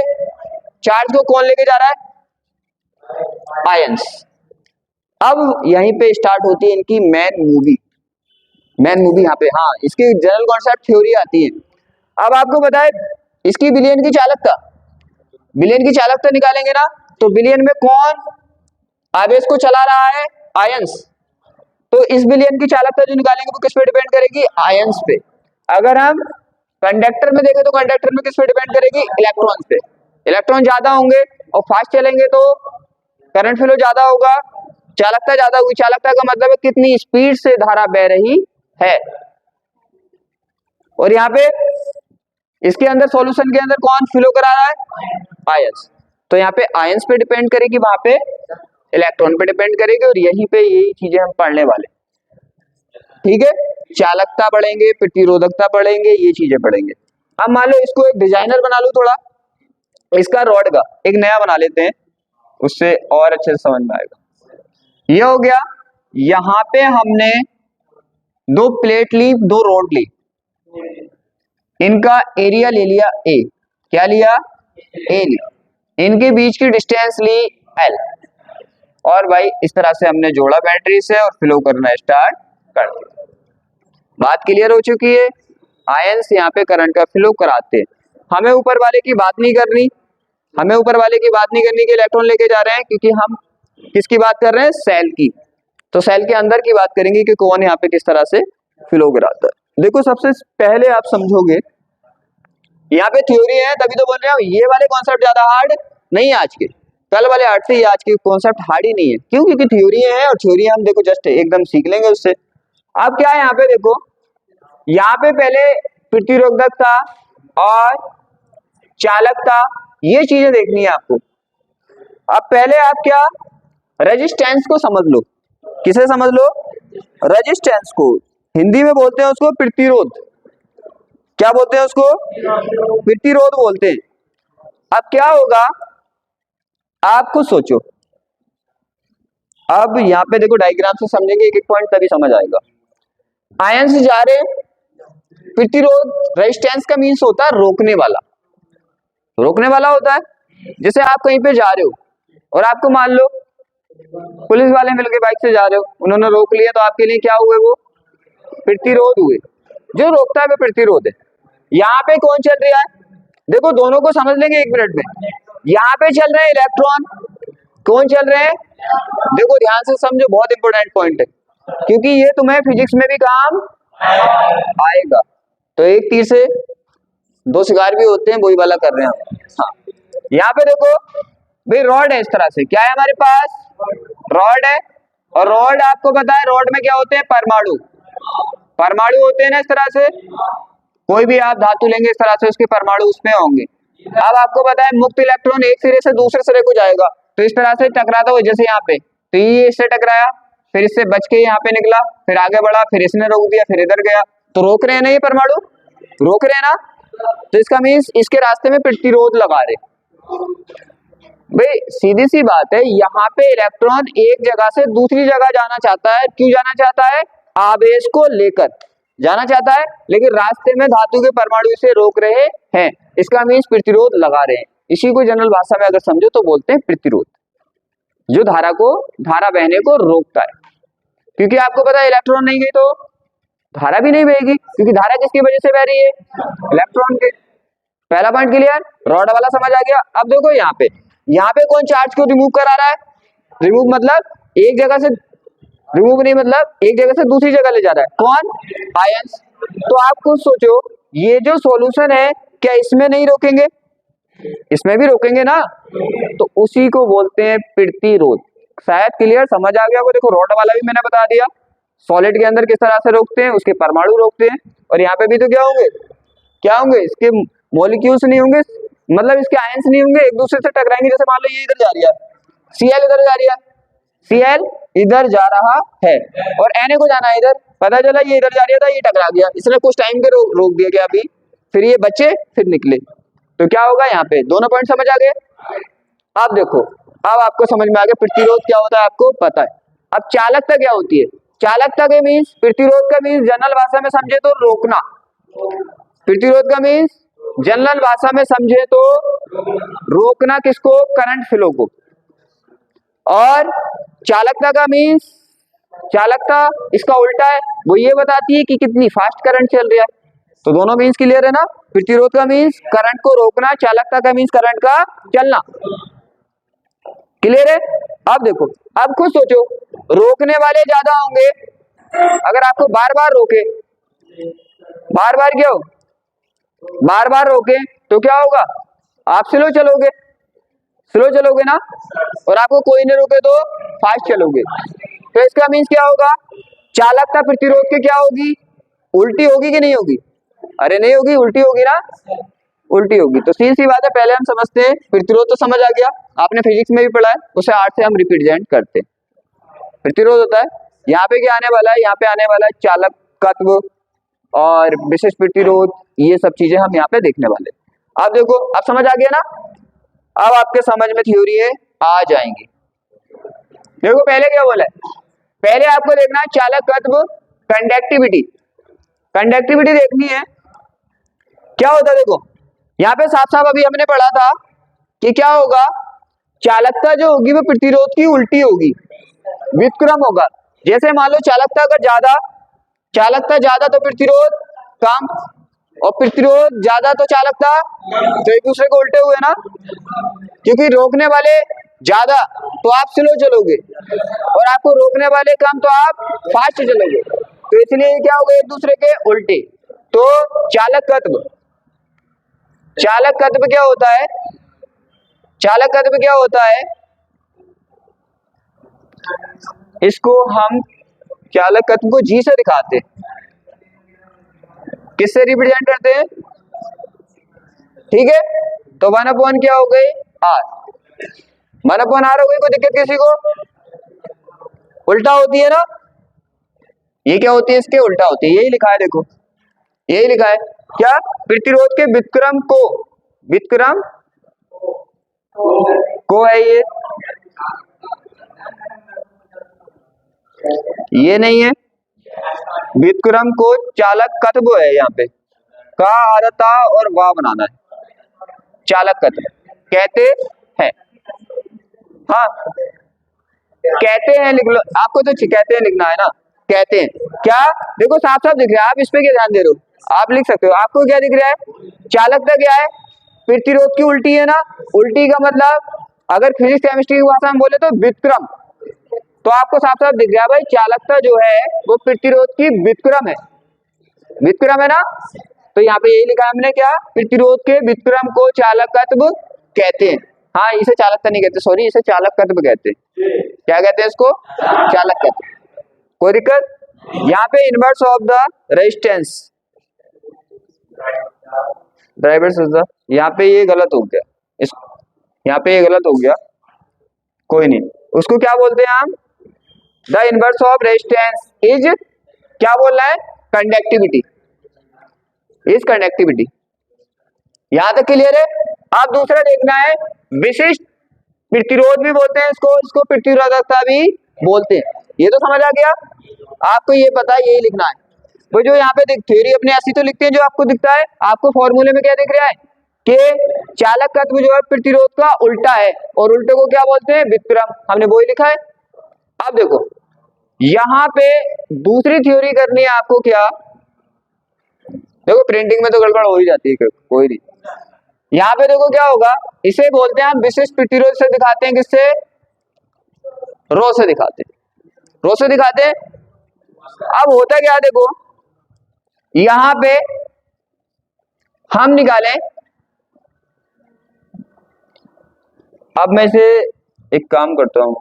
चार्ज को कौन लेके जा रहा है, आयंस। अब यहीं पे स्टार्ट होती है इनकी मेन मूवी यहाँ पे, हाँ इसकी जनरल कॉन्सेप्ट थ्योरी आती है। अब आपको पता है इसकी विलयन की चालकता निकालेंगे ना, तो विलयन में कौन आवेश को चला रहा है, आयंस। तो इस विलयन की चालकता जो निकालेंगे वो किस पे डिपेंड करेगी, आयंस पे। अगर हम कंडक्टर में देखें तो कंडक्टर में किस पे डिपेंड करेगी, इलेक्ट्रॉन पे। इलेक्ट्रॉन ज्यादा होंगे और फास्ट चलेंगे तो करंट फ्लो ज्यादा होगा, चालकता ज्यादा होगी। चालकता का मतलब है कितनी स्पीड से धारा बह रही है। और यहाँ पे इसके अंदर सॉल्यूशन के अंदर कौन फ्लो करा रहा है, आयंस। तो यहाँ पे आयंस पे डिपेंड करेगी, वहां पे इलेक्ट्रॉन पे डिपेंड करेगी, और यहीं पे यही चीजें हम पढ़ने वाले। ठीक है, चालकता पढ़ेंगे, प्रतिरोधकता पढ़ेंगे, ये चीजें पढ़ेंगे। अब मान लो इसको एक डिजाइनर बना लो, थोड़ा इसका रॉड का एक नया बना लेते हैं, उससे और अच्छे से समझ में आएगा। ये हो गया, यहां पे हमने दो प्लेट ली, दो रॉड ली, इनका एरिया ले लिया ए, क्या लिया, ए लिया, इनके बीच की डिस्टेंस ली एल, और भाई इस तरह से हमने जोड़ा बैटरी से और फ्लो करना स्टार्ट कर दिया। बात क्लियर हो चुकी है। आयंस यहाँ पे करंट का फ्लो कराते हैं। हमें ऊपर वाले की बात नहीं करनी, कि इलेक्ट्रॉन लेके जा रहे हैं, क्योंकि हम किसकी बात कर रहे हैं, सेल की। तो सेल के अंदर की बात करेंगे कि कौन यहाँ पे किस तरह से फ्लो कराता है। देखो सबसे पहले आप समझोगे, यहाँ पे थ्योरी है तभी तो बोल रहे हैं, ये वाले कॉन्सेप्ट ज्यादा हार्ड नहीं है आज के, कल वाले हार्ड थे, आज के कॉन्सेप्ट हार्ड ही नहीं है। क्यों, क्योंकि थ्योरी है, और थ्योरी हम देखो जस्ट एकदम सीख लेंगे उससे। अब क्या है यहाँ पे देखो, यहाँ पे पहले प्रतिरोधकता और चालकता ये चीजें देखनी है आपको। अब पहले आप क्या, रेजिस्टेंस को समझ लो। किसे समझ लो, रेजिस्टेंस को। हिंदी में बोलते हैं उसको प्रतिरोध, क्या बोलते हैं उसको, प्रतिरोध बोलते हैं। अब क्या होगा, आप खुद सोचो। अब यहाँ पे देखो डायग्राम से समझेंगे एक एक पॉइंट, तभी समझ आएगा। आयन से जा रहे, प्रतिरोध रेजिस्टेंस का मीन्स होता है रोकने वाला होता है। जैसे आप कहीं पे जा रहे हो और आपको मान लो पुलिस वाले मिलके बाइक से जा रहे हो, उन्होंने रोक लिया, तो आपके लिए क्या हुए, वो प्रतिरोध हुए। जो रोकता है वो प्रतिरोध है। यहाँ पे कौन चल रहा है, देखो दोनों को समझ लेंगे एक मिनट में। यहाँ पे चल रहे हैं इलेक्ट्रॉन, कौन चल रहे हैं, देखो ध्यान से समझो, बहुत इंपॉर्टेंट पॉइंट है, क्योंकि ये तुम्हें फिजिक्स में भी काम आएगा। तो एक तीर से दो शिकार भी होते हैं, वही वाला कर रहे हैं हम। हाँ, यहाँ पे देखो भाई रॉड है इस तरह से, क्या है हमारे पास, रॉड है। और रॉड आपको पता है रॉड में क्या होते हैं, परमाणु, परमाणु होते हैं ना इस तरह से। कोई भी आप धातु लेंगे इस तरह से उसके परमाणु उसमें होंगे। अब आपको पता है मुक्त इलेक्ट्रॉन एक सिरे से दूसरे सिरे को जाएगा, तो इस तरह से टकराता हुआ, जैसे यहाँ पे तो ये इससे टकराया, फिर इससे बच के यहाँ पे निकला, फिर आगे बढ़ा, फिर इसने रोक दिया, फिर इधर गया, तो रोक रहे हैं ना ये परमाणु, रोक रहे हैं ना। तो इसका मीन्स इसके रास्ते में प्रतिरोध लगा रहे। भाई सीधी सी बात है, यहाँ पे इलेक्ट्रॉन एक जगह से दूसरी जगह जाना चाहता है, क्यों जाना चाहता है, आवेश को लेकर जाना चाहता है, लेकिन रास्ते में धातु के परमाणु इसे रोक रहे हैं, इसका मीन्स प्रतिरोध लगा रहे हैं। इसी को जनरल भाषा में अगर समझो तो बोलते हैं प्रतिरोध, जो धारा बहने को रोकता है। क्योंकि आपको पता है इलेक्ट्रॉन नहीं गई तो धारा भी नहीं बहेगी, क्योंकि धारा किसकी वजह से बह रही है, इलेक्ट्रॉन के। पहला पॉइंट क्लियर, रॉड वाला समझ आ गया। अब देखो यहाँ पे कौन चार्ज को रिमूव करा रहा है, रिमूव मतलब एक जगह से, रिमूव नहीं मतलब एक जगह से दूसरी जगह ले जा रहा है, कौन, आयंस। तो आप खुद सोचो ये जो सॉल्यूशन है क्या इसमें नहीं रोकेंगे, इसमें भी रोकेंगे ना, तो उसी को बोलते हैं प्रतिरोध। शायद क्लियर समझ आ गया। देखो रॉड वाला भी मैंने बता दिया, सॉलिड के अंदर किस तरह से रोकते हैं, उसके परमाणु रोकते हैं। और यहाँ पे भी तो क्या होंगे, इसके मॉलिक्यूल्स नहीं होंगे, मतलब इसके आयंस नहीं होंगे, एक दूसरे से टकराएंगे। जैसे मान लो ये इधर जा रही है, Cl इधर जा रही है, Cl इधर जा रहा है और Na को जाना है इधर, पता चला ये इधर जा रहा था, ये टकरा गया, इसने कुछ टाइम के रोक दिया गया, अभी फिर ये बचे फिर निकले, तो क्या होगा, यहाँ पे दोनों पॉइंट समझ आ गए। अब देखो अब आपको समझ में आ गया प्रतिरोध क्या होता है, आपको पता है। अब चालकता क्या होती है, चालकता के मीन्स, प्रतिरोध का मीन्स जनरल भाषा में समझे तो रोकना, प्रतिरोध का मीन्स जनरल भाषा में समझे तो रोकना, किसको, करंट फ्लो को। और चालकता का मीन्स, चालकता इसका उल्टा है, वो ये बताती है कि कितनी फास्ट करंट चल रहा है। तो दोनों मीन्स क्लियर है ना, प्रतिरोध का मीन्स करंट को रोकना, चालकता का मीन्स करंट का चलना, क्लियर है। अब देखो, अब खुद सोचो, रोकने वाले ज्यादा होंगे, अगर आपको बार बार रोके, बार बार क्या हो, बार बार रोके तो क्या होगा, आप स्लो चलोगे, स्लो चलोगे ना, और आपको कोई नहीं रोके तो फास्ट चलोगे। तो इसका मीन्स क्या होगा, चालकता प्रतिरोध के क्या होगी, उल्टी होगी कि नहीं होगी, अरे नहीं होगी, उल्टी होगी ना, उल्टी होगी। तो सीधी सी बात है, पहले हम समझते हैं, प्रतिरोध तो समझ आ गया, आपने फिजिक्स में भी पढ़ा है, उसे आर्ट से हम रिप्रेजेंट करते हैं। प्रतिरोध होता है, यहाँ पे क्या आने वाला है, यहाँ पे आने वाला है चालकत्व और विशेष प्रतिरोध, ये सब चीजें हम यहाँ पे देखने वाले। अब देखो, अब समझ आ गया ना, अब आपके समझ में थ्योरी है आ जाएंगी। देखो पहले क्या बोला है, पहले आपको देखना है चालकत्व, कंडक्टिविटी, कंडक्टिविटी देखनी है क्या होता है। देखो यहाँ पे साफ साफ अभी हमने पढ़ा था कि क्या होगा, चालकता जो होगी वो प्रतिरोध की उल्टी होगी, व्युत्क्रम होगा। जैसे मान लो चालकता अगर ज्यादा, चालकता ज्यादा तो प्रतिरोध कम, और प्रतिरोध ज्यादा तो चालकता, तो एक दूसरे को उल्टे हुए ना, क्योंकि रोकने वाले ज्यादा तो आप स्लो चलोगे और आपको रोकने वाले कम तो आप फास्ट चलोगे, तो इसलिए क्या होगा, एक दूसरे के उल्टे। तो चालकत्व, चालकत्व क्या होता है, चालकत्व क्या होता है, इसको हम चालकत्व को जी से दिखाते हैं, किससे रिप्रेजेंट करते हैं, ठीक है। तो 1/r क्या हो गई, आर, 1/r हो गई, कोई दिक्कत किसी को, उल्टा होती है ना, ये क्या होती है, इसके उल्टा होती है, यही लिखा है, देखो यही लिखा है क्या, प्रतिरोध के व्युत्क्रम को, व्युत्क्रम को है ये नहीं है, व्युत्क्रम को चालकत्व है, यहाँ पे का आरता और वाह बनाना है, चालकत्व कहते हैं, हाँ कहते हैं लिख लो, आपको तो कहते हैं लिखना है ना, कहते हैं क्या, देखो साफ साफ दिख रहा है, आप इस पे क्या ध्यान दे रहे हो, आप लिख सकते हो, आपको क्या दिख रहा है, चालकता क्या है, प्रतिरोध की उल्टी है ना, उल्टी का मतलब अगर फिजिक्स केमिस्ट्री की भाषा में बोले तो व्युत्क्रम, तो आपको साफ साफ दिख गया भाई, चालकता जो है वो प्रतिरोध की व्युत्क्रम है, व्युत्क्रम है ना। तो यहाँ पे यही लिखा है हमने क्या, प्रतिरोध के व्युत्क्रम को चालकत्व कहते हैं। हाँ, इसे चालकता नहीं कहते, सॉरी, इसे चालकत्व कहते हैं। क्या कहते हैं इसको? चालकत्व। कोई दिक्कत? यहाँ पे inverse of the resistance, drivers of the, यहाँ पे ये गलत हो गया, इस यहाँ पे ये गलत हो गया, कोई नहीं। उसको क्या बोलते हैं हम? The inverse of resistance is, क्या बोल रहा है? Conductivity, is conductivity. यहां तक क्लियर है? अब दूसरा देखना है, विशिष्ट प्रतिरोध भी बोलते हैं इसको, इसको प्रतिरोधकता भी बोलते हैं। ये तो समझ आ गया? आपको ये पता है, यही लिखना है। वो जो यहाँ पे थ्योरी अपने ऐसी तो लिखते हैं जो आपको दिखता है, आपको फॉर्मूले में क्या दिख रहा है कि चालकत्व जो है प्रतिरोध का उल्टा है, और उल्टे को क्या बोलते हैं? व्युत्क्रम। हमने वो ही लिखा है। अब देखो यहाँ पे दूसरी थ्योरी करनी है आपको। क्या देखो, प्रिंटिंग में तो गड़बड़ हो ही जाती है, कोई नहीं। यहाँ पे देखो क्या होगा, इसे बोलते हैं हम विशिष्ट प्रतिरोध से दिखाते हैं, किससे? रो से दिखाते हैं, रो से दिखाते हैं। अब होता क्या, देखो यहां पे हम निकालें, अब मैं इसे एक काम करता हूं,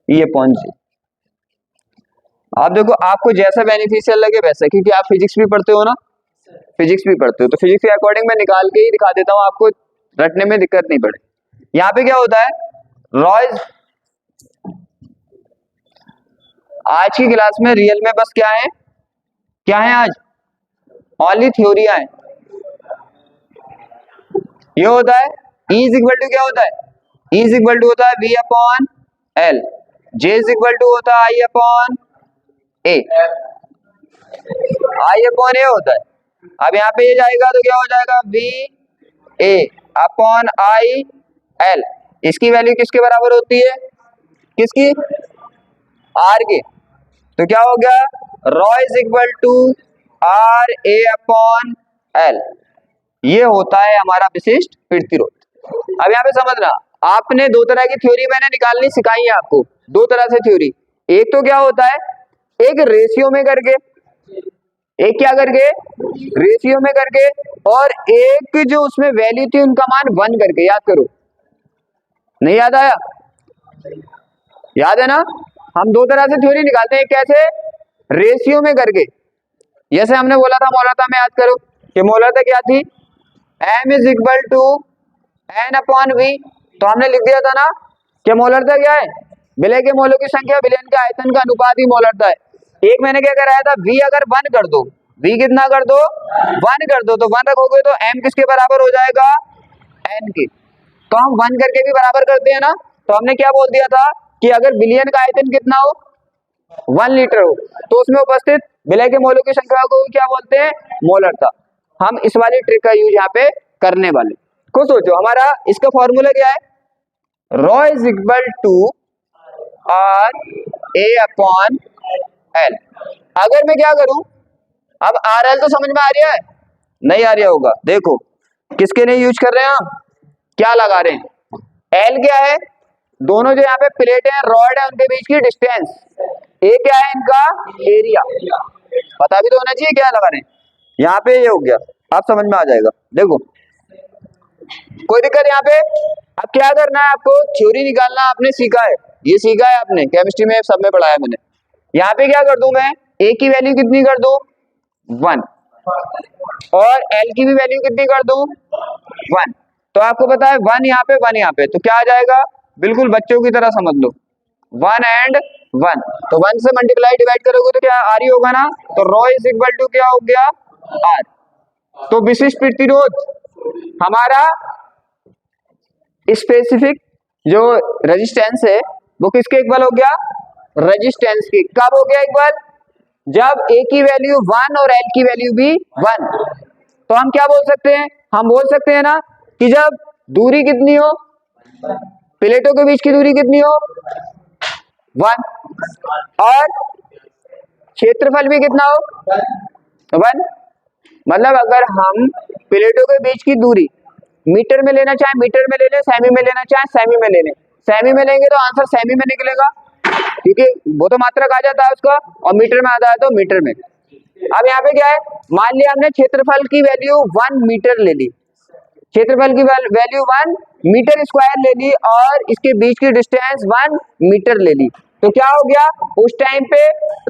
ये पॉइंट। आप देखो, आपको जैसा बेनिफिशियल लगे वैसा, क्योंकि आप फिजिक्स भी पढ़ते हो ना, फिजिक्स भी पढ़ते हो, तो फिजिक्स के अकॉर्डिंग मैं निकाल के ही दिखा देता हूं, आपको रटने में दिक्कत नहीं पड़े। यहाँ पे क्या होता है, रॉयज आज की क्लास में रियल में बस क्या है, क्या है आज? ओनली थ्योरियां हैं। ये होता है E इज इक्वल टू, क्या होता है? E इज इक्वल टू होता है V upon L, J is equal to होता है I upon A, I upon A होता है। अब यहाँ पे ये जाएगा तो क्या हो जाएगा? V A upon I L। इसकी वैल्यू किसके बराबर होती है? किसकी? R के। तो क्या हो गया? Rho is equal to R A upon L। ये होता है हमारा विशिष्ट प्रतिरोध। अब यहाँ पे समझना, आपने दो तरह की थ्योरी मैंने निकालनी सिखाई है आपको, दो तरह से थ्योरी। एक तो क्या होता है, एक रेशियो में करके, एक क्या करके? रेशियो में करके, और एक जो उसमें वैल्यू थी उनका मान 1 करके। याद करो, नहीं याद आया? याद है ना? हम दो तरह से थ्योरी निकालते हैं, कैसे? रेशियो में करके। जैसे हमने बोला था मोलरता में, याद करो कि मोलरता क्या थी? M is equal to N upon V। तो हमने लिख दिया था ना कि मोलरता क्या है? विलय के मोलों की संख्या विलयन के आयतन का अनुपात ही मोलरता है। एक मैंने क्या कराया था, V अगर 1 कर दो, V कितना कर दो? 1 कर दो, तो 1 रखोगे तो M किसके बराबर हो जाएगा? N के। तो हम 1 करके भी बराबर करते हैं ना। तो हमने क्या बोल दिया था कि अगर विलयन का आयतन कितना हो? 1 लीटर हो, तो उसमें उपस्थित विलय के मोलों की संख्या को क्या बोलते हैं? मोलरता। हम इस वाली ट्रिक का यूज यहाँ पे करने वाले। को सोचो, हमारा इसका फॉर्मूला क्या है? Rho is equal to R A upon L। अगर मैं क्या करूं, अब RL तो समझ में आ रहा है? नहीं आ रहा होगा। देखो किसके लिए यूज कर रहे हैं हम, क्या लगा रहे हैं? L क्या है? दोनों जो यहाँ पे प्लेट है, रॉड है, उनके बीच की डिस्टेंस। A क्या है इनका? एरिया। पता भी तो होना चाहिए क्या लगा रहे हैं। यहाँ पे ये हो गया, आप समझ में आ जाएगा। देखो कोई दिक्कत यहाँ पे? अब क्या करना है आपको? थ्योरी निकालना आपने सीखा है, ये सीखा है आपने, केमिस्ट्री में सब में पढ़ाया मैंने। यहाँ पे क्या कर दूं मैं? A की वैल्यू कितनी कर दूं? 1, और L की भी वैल्यू कितनी कर दूं? 1। तो आपको पता है 1 यहाँ पे, 1 यहाँ पे, तो क्या आ जाएगा? बिल्कुल बच्चों की तरह समझ लो, 1 एंड 1। तो 1 से मल्टीप्लाई डिवाइड करोगे तो क्या R ही होगा ना। तो रॉ इज इक्वल टू क्या हो गया? R। तो विशिष्ट प्रतिरोध हमारा स्पेसिफिक जो रेजिस्टेंस है वो किसके इक्वल हो गया? रेजिस्टेंस के। कब हो गया इक्वल? जब A की वैल्यू 1 और L की वैल्यू भी 1। तो हम क्या बोल सकते हैं? हम बोल सकते हैं ना कि जब दूरी कितनी हो, प्लेटों के बीच की दूरी कितनी हो? 1, और क्षेत्रफल भी कितना हो? 1। मतलब अगर हम प्लेटों के बीच की दूरी मीटर में लेना चाहे मीटर में ले लें, सेमी में लेना चाहे सेमी में ले लें। सेमी में लेंगे तो आंसर सेमी में निकलेगा, क्योंकि वो तो मात्रक आ जाता है उसका, और मीटर में आता है तो मीटर में। अब यहाँ पे क्या है, मान लिया हमने क्षेत्रफल की वैल्यू 1 मीटर ले ली, क्षेत्रफल की वैल्यू 1 मीटर स्क्वायर ले ली, और इसके बीच की डिस्टेंस 1 मीटर ले ली, तो क्या हो गया उस टाइम पे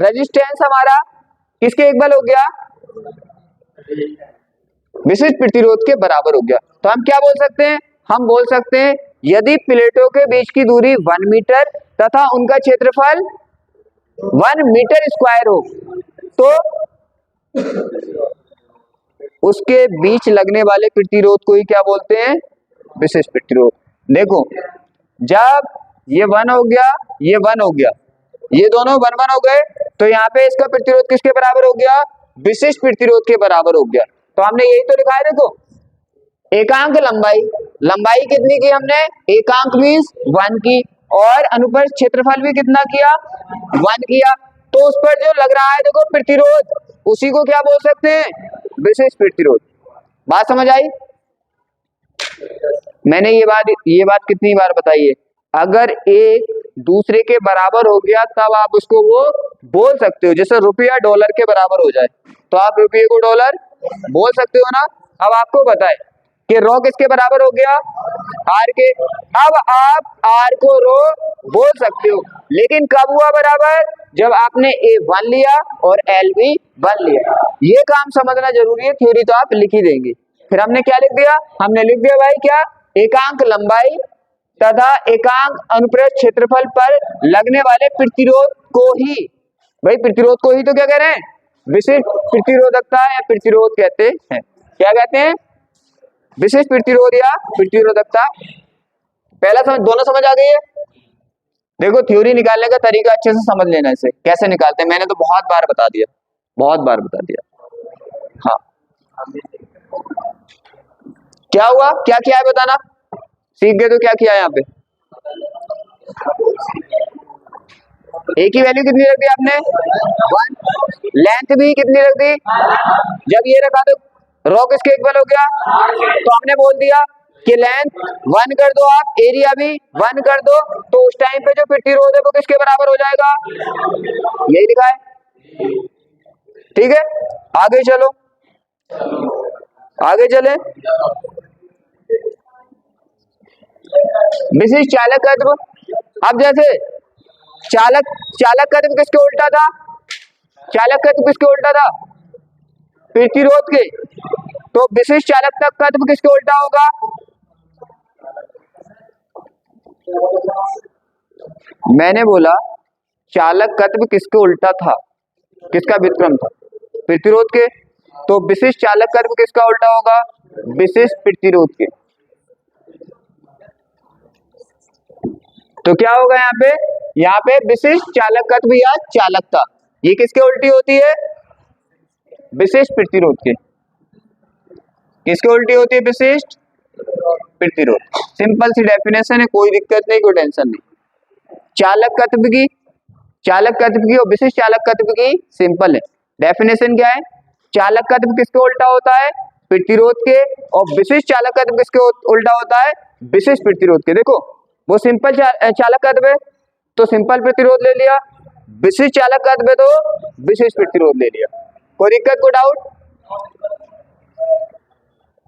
रेजिस्टेंस हमारा किसके इक्वल हो गया, विशिष्ट प्रतिरोध के बराबर हो गया। तो हम क्या बोल सकते हैं, हम बोल सकते हैं यदि प्लेटों के बीच की दूरी 1 मीटर तथा उनका क्षेत्रफल 1 मीटर स्क्वायर हो, तो उसके बीच लगने वाले प्रतिरोध को ही क्या बोलते हैं, विशिष्ट प्रतिरोध। देखो जब ये 1 हो गया, ये 1 हो गया, ये दोनों 1 1 हो गए, तो यहाँ पे इसका प्रतिरोध किसके बराबर हो गया, विशिष्ट प्रतिरोध के बराबर हो गया। तो हमने यही तो लिखा है, देखो एकांक लंबाई, लंबाई कितनी की हमने, एकांक मींस 1 की, और अनुप्रस्थ क्षेत्रफल भी कितना किया, 1 किया, तो उस पर जो लग रहा है देखो प्रतिरोध, उसी को क्या बोल सकते हैं, विशिष्ट प्रतिरोध। बात समझ आई? मैंने ये बात कितनी बार बताई है, अगर एक दूसरे के बराबर हो गया तब आप उसको वो बोल सकते हो, जैसे रुपया डॉलर के बराबर हो जाए तो आप रुपये को डॉलर बोल सकते हो ना। अब आपको बताए कि रो किसके बराबर हो गया, आर के, अब आप आर को रो बोल सकते हो, लेकिन कब हुआ बराबर, जब आपने ए 1 लिया और एल भी 1 लिया। ये काम समझना जरूरी है, थ्योरी तो आप लिख ही देंगे। फिर हमने क्या लिख दिया, हमने लिख दिया भाई क्या, एकांक लंबाई तथा एकांक अनुप्रस्थ क्षेत्रफल पर लगने वाले प्रतिरोध को ही, भाई प्रतिरोध को ही तो क्या कह रहे हैं, विशिष्ट प्रतिरोधकता या प्रतिरोध कहते हैं। क्या कहते हैं, विशिष्ट प्रतिरोध या प्रतिरोधकता। पहला समझ, दोनों समझ आ गई है। देखो थ्योरी निकालने का तरीका अच्छे से समझ लेना, इसे कैसे निकालते हैं, मैंने तो बहुत बार बता दिया, बहुत बार बता दिया। हाँ क्या हुआ, क्या किया है बताना, सीख गए तो क्या किया है यहाँ पे, एक ही वैल्यू कितनी रख दी आपने 1, लेंथ भी कितनी रख दी, जब ये रखा तो रो किसके इक्वल हो गया, तो हमने बोल दिया कि लेंथ 1 कर दो, आप एरिया भी 1 कर दो, तो उस टाइम पे जो प्रतिरोध है वो किसके बराबर हो जाएगा, यही लिखा है। ठीक है, आगे चलो, आगे चले। विशिष्ट चालकत्व, अब जैसे चालकत्व किसके उल्टा था, चालकत्व किसके उल्टा था, प्रतिरोध के, तो विशिष्ट चालकत्व किसके उल्टा होगा, मैंने बोला चालकत्व किसके उल्टा था, किसका व्युत्क्रम था, प्रतिरोध के, तो विशिष्ट चालकत्व किसका उल्टा होगा, विशिष्ट प्रतिरोध के। तो क्या होगा यहाँ पे विशिष्ट चालकत्व या चालकता, ये किसके उल्टी होती है, विशिष्ट प्रतिरोध के। किसके उल्टी होती है, विशिष्ट प्रतिरोध। सिंपल सी डेफिनेशन है, कोई दिक्कत नहीं, कोई टेंशन नहीं। चालकत्व की और विशिष्ट चालकत्व की सिंपल है डेफिनेशन। क्या है, चालकत्व किसके उल्टा होता है, प्रतिरोध के, और विशिष्ट चालकत्व किसके उल्टा होता है, विशिष्ट प्रतिरोध के। देखो वो सिंपल चालकत्व है तो सिंपल प्रतिरोध ले लिया, विशिष्ट चालकत्व है तो विशिष्ट प्रतिरोध ले लिया। कोई दिक्कत, कोई डाउट?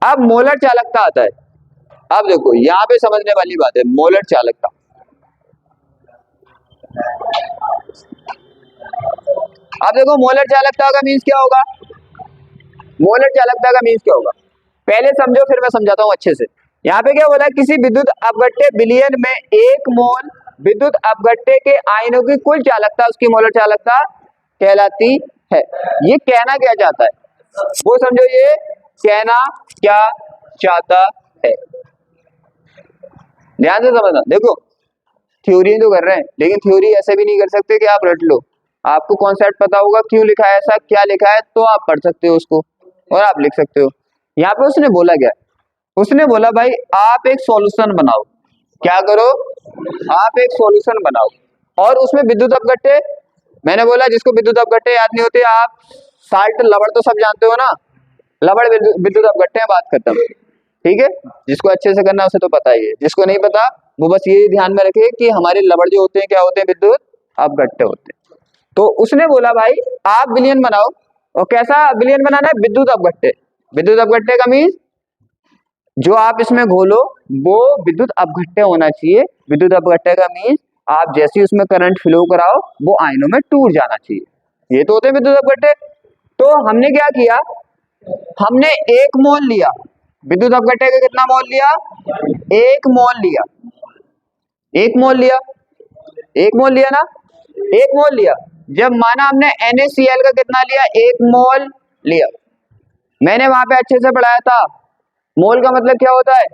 अब मोलर चालकता आता है। अब देखो यहाँ पे समझने वाली बात है, मोलर चालकता। अब देखो मोलर चालकता का मीन्स क्या होगा, मोलर चालकता का मीन्स क्या होगा, पहले समझो फिर मैं समझाता हूँ अच्छे से। यहाँ पे क्या बोला, किसी विद्युत अपघट्य विलयन में 1 मोल विद्युत अपघट्य के आयनों की कुल चालकता उसकी मोलर चालकता कहलाती है। ये कहना क्या चाहता है, वो समझो, ये कहना क्या चाहता है, ध्यान से समझना। देखो थ्योरी तो कर रहे हैं, लेकिन थ्योरी ऐसे भी नहीं कर सकते कि आप रट लो, आपको कॉन्सेप्ट पता होगा, क्यों लिखा है ऐसा, क्या लिखा है, तो आप पढ़ सकते हो उसको और आप लिख सकते हो। यहाँ पे उसने बोला क्या, उसने बोला भाई आप एक सॉल्यूशन बनाओ, क्या करो, आप एक सॉल्यूशन बनाओ, और उसमें विद्युत अपघट्य, मैंने बोला जिसको विद्युत अपघट्य याद नहीं होते, आप साल्ट लवड़ तो सब जानते हो ना, लवड़ विद्युत अपघट्य, बात खत्म। ठीक है, जिसको अच्छे से करना उसे तो पता ही है, जिसको नहीं पता वो बस ये ध्यान में रखे कि हमारे लवड़ जो होते हैं क्या होते हैं, विद्युत अपघट्य होते हैं। तो उसने बोला भाई आप विलयन बनाओ, और कैसा विलयन बनाना है? विद्युत अपघट्य। विद्युत अपघट्य का मीन्स जो आप इसमें घोलो वो विद्युत अपघट्य होना चाहिए। विद्युत अपघट्य का मीन्स आप जैसे उसमें करंट फ्लो कराओ वो आयनों में टूट जाना चाहिए। ये तो होते हैं विद्युत अपघट्य। तो हमने क्या किया, हमने 1 मोल लिया विद्युत अपघट्य का। कितना मोल लिया? 1 मोल लिया। 1 मोल लिया, 1 मोल लिया ना, 1 मोल लिया। जब माना हमने NaCl का कितना लिया? 1 मोल लिया। मैंने वहां पे अच्छे से पढ़ाया था, मोल का मतलब क्या होता है?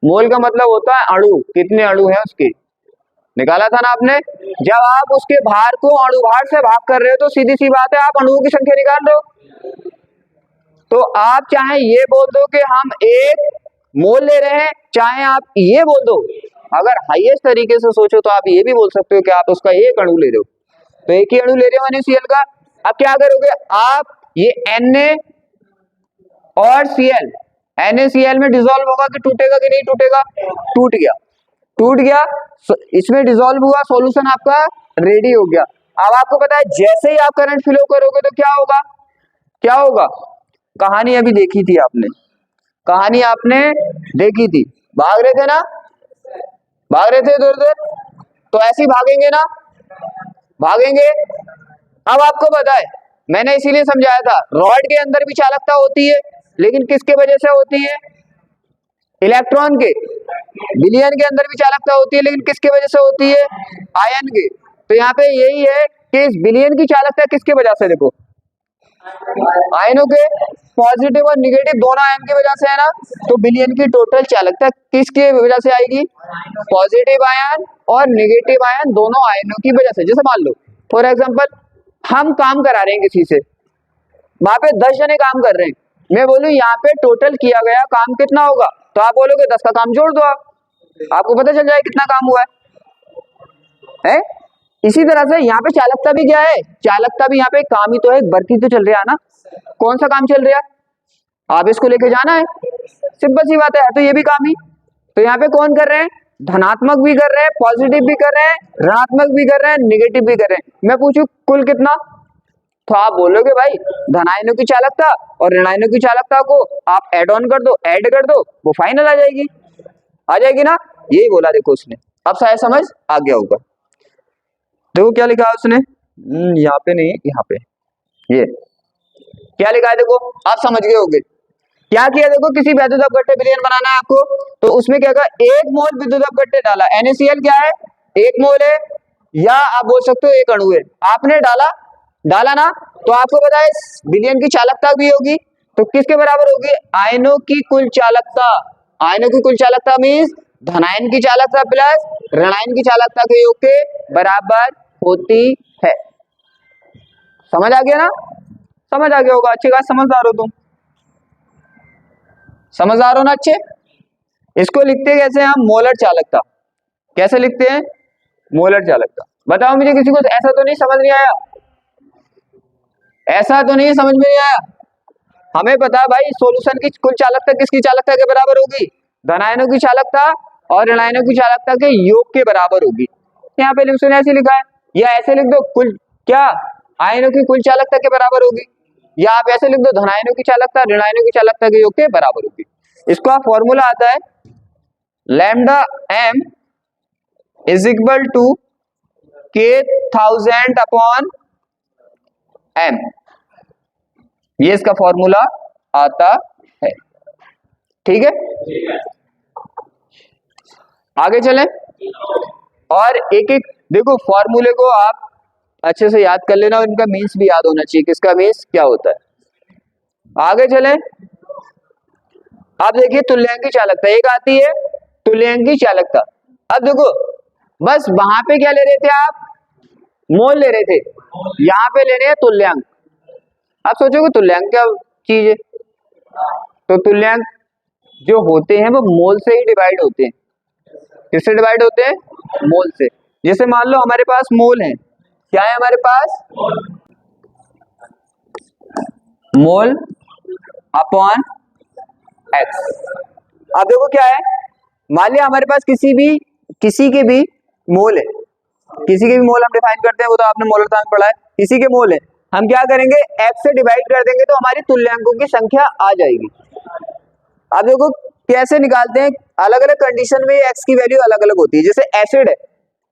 मोल का मतलब होता है अणु, कितने अणु हैं उसके, निकाला था ना आपने। जब आप उसके भार को अणु भार से भाग कर रहे हो तो सीधी सी बात है आप अणुओं की संख्या निकाल रहे हो। तो आप चाहे ये बोल दो कि हम 1 मोल ले रहे हैं, चाहे आप ये बोल दो, अगर हाईएस्ट तरीके से सोचो तो आप ये भी बोल सकते हो कि आप उसका 1 अणु ले रहे हो, तो 1 ही अणु ले रहे हो NaCl का। अब क्या करोगे आप, ये Na और Cl, NaCl में डिसॉल्व होगा कि टूटेगा कि नहीं टूटेगा? टूट गया, टूट गया, इसमें डिसॉल्व हुआ, सॉल्यूशन आपका रेडी हो गया। अब आपको पता है जैसे ही आप करंट फ्लो करोगे तो क्या होगा? क्या होगा? कहानी अभी देखी थी आपने, कहानी आपने देखी थी, भाग रहे थे ना, भाग रहे थे इधर उधर, तो ऐसे ही भागेंगे ना, भागेंगे। अब आपको पता है मैंने इसीलिए समझाया था, रॉड के अंदर भी चालकता होती है, लेकिन किसके वजह से होती है? इलेक्ट्रॉन के। विलयन के अंदर भी चालकता होती है, लेकिन किसके वजह से होती है? आयन के। तो यहाँ पे यही है कि इस विलयन की चालकता किसके वजह से? देखो आयनों के, पॉजिटिव और निगेटिव दोनों आयन की वजह से है ना। तो विलयन की टोटल चालकता किसके वजह से आएगी? पॉजिटिव आयन और निगेटिव आयन दोनों आयनों की वजह से। जैसे मान लो फॉर एग्जांपल हम काम करा रहे हैं किसी से, वहां पे 10 जने काम कर रहे हैं, मैं बोलूं यहाँ पे टोटल किया गया काम कितना होगा, तो आप बोलोगे 10 का काम जोड़ दो, आपको पता चल जाए कितना काम हुआ है? इसी तरह से यहाँ पे चालकता भी क्या है? चालकता भी यहाँ पे काम ही तो है, वर्क ही तो चल रहा है ना। कौन सा काम चल रहा है? आप इसको लेके जाना है, सिंपल सी बात है, तो ये भी काम ही। तो यहाँ पे कौन कर रहे हैं? धनात्मक भी कर रहे हैं, पॉजिटिव भी कर रहे हैं, ऋणात्मक भी कर रहे हैं, निगेटिव भी कर रहे हैं। मैं पूछूं कुल कितना, तो आप बोलोगे भाई धनायनों की चालकता और ऋणायनों की चालकता को आप ऐड ऑन कर दो, ऐड कर दो, वो फाइनल आ जाएगी, आ जाएगी ना। यही बोला देखो उसने, अब शायद समझ आ गया होगा। देखो क्या लिखा है उसने, यहाँ पे नहीं, यहाँ पे ये क्या लिखा है देखो, आप समझ गए होंगे क्या किया। देखो किसी विद्युत अपघट्य विलयन बनाना है आपको, तो उसमें क्या कहा, 1 मोल विद्युत अपघट्य डाला। NaCl क्या है? 1 मोल है, या आप बोल सकते हो 1 अणु है। आपने डाला ना, तो आपको पता है विलयन की चालकता भी होगी, तो किसके बराबर होगी? आयनों की कुल चालकता। आयनों की कुल चालकता मीन्स धनायन की चालकता प्लस ऋणायन की चालकता के योग के बराबर होती है। समझ आ गया ना? समझ आ गया होगा, अच्छी बात, समझदार हो तुम, समझदार हो ना अच्छे। इसको लिखते कैसे हम? मोलर चालकता। कैसे लिखते हैं? मोलर चालकता। बताओ मुझे, किसी को ऐसा तो नहीं समझ नहीं आया? ऐसा तो नहीं समझ में नहीं आया? हमें पता है भाई सॉल्यूशन की कुल चालकता किसकी चालकता के बराबर होगी? धनायनों की चालकता और ऋणायनों की चालकता के योग के बराबर होगी। यहाँ पे लिखो ऐसे लिखा है, या ऐसे लिख दो कुल क्या आयनों की कुल चालकता के बराबर होगी, या आप ऐसे लिख दो धनायनों की चालकता ऋणायनों की चालकता के योग के बराबर होगी। इसको आप फॉर्मूला आता है lambda m is equal to k 1000 upon m, ये इसका फॉर्मूला आता है। ठीक है, आगे चलें और एक एक देखो फॉर्मूले को आप अच्छे से याद कर लेना और इनका मीन्स भी याद होना चाहिए, किसका मीन्स क्या होता है। आगे चलें, अब देखिए तुल्यांकी चालकता एक आती है, तुल्यांकी चालकता। अब देखो बस वहां पे क्या ले रहे थे आप? मोल ले रहे थे, यहाँ पे ले रहे हैं तुल्यांक। आप सोचोगे तुल्यांक क्या चीज है? तो तुल्यांक जो होते हैं वो मोल से ही डिवाइड होते हैं। किससे डिवाइड होते हैं? मोल से। जैसे मान लो हमारे पास मोल है, क्या है हमारे पास? Mole upon x. अब देखो क्या है, मान लिया हमारे पास किसी के भी मोल है, किसी के भी मोल हम डिफाइन करते हैं, वो तो आपने मोलरता में पढ़ा है, किसी के मोल है, हम क्या करेंगे x से डिवाइड कर देंगे तो हमारी तुल्यांकों की संख्या आ जाएगी। अब देखो कैसे निकालते हैं, अलग अलग कंडीशन में x की वैल्यू अलग अलग होती है। जैसे एसिड है,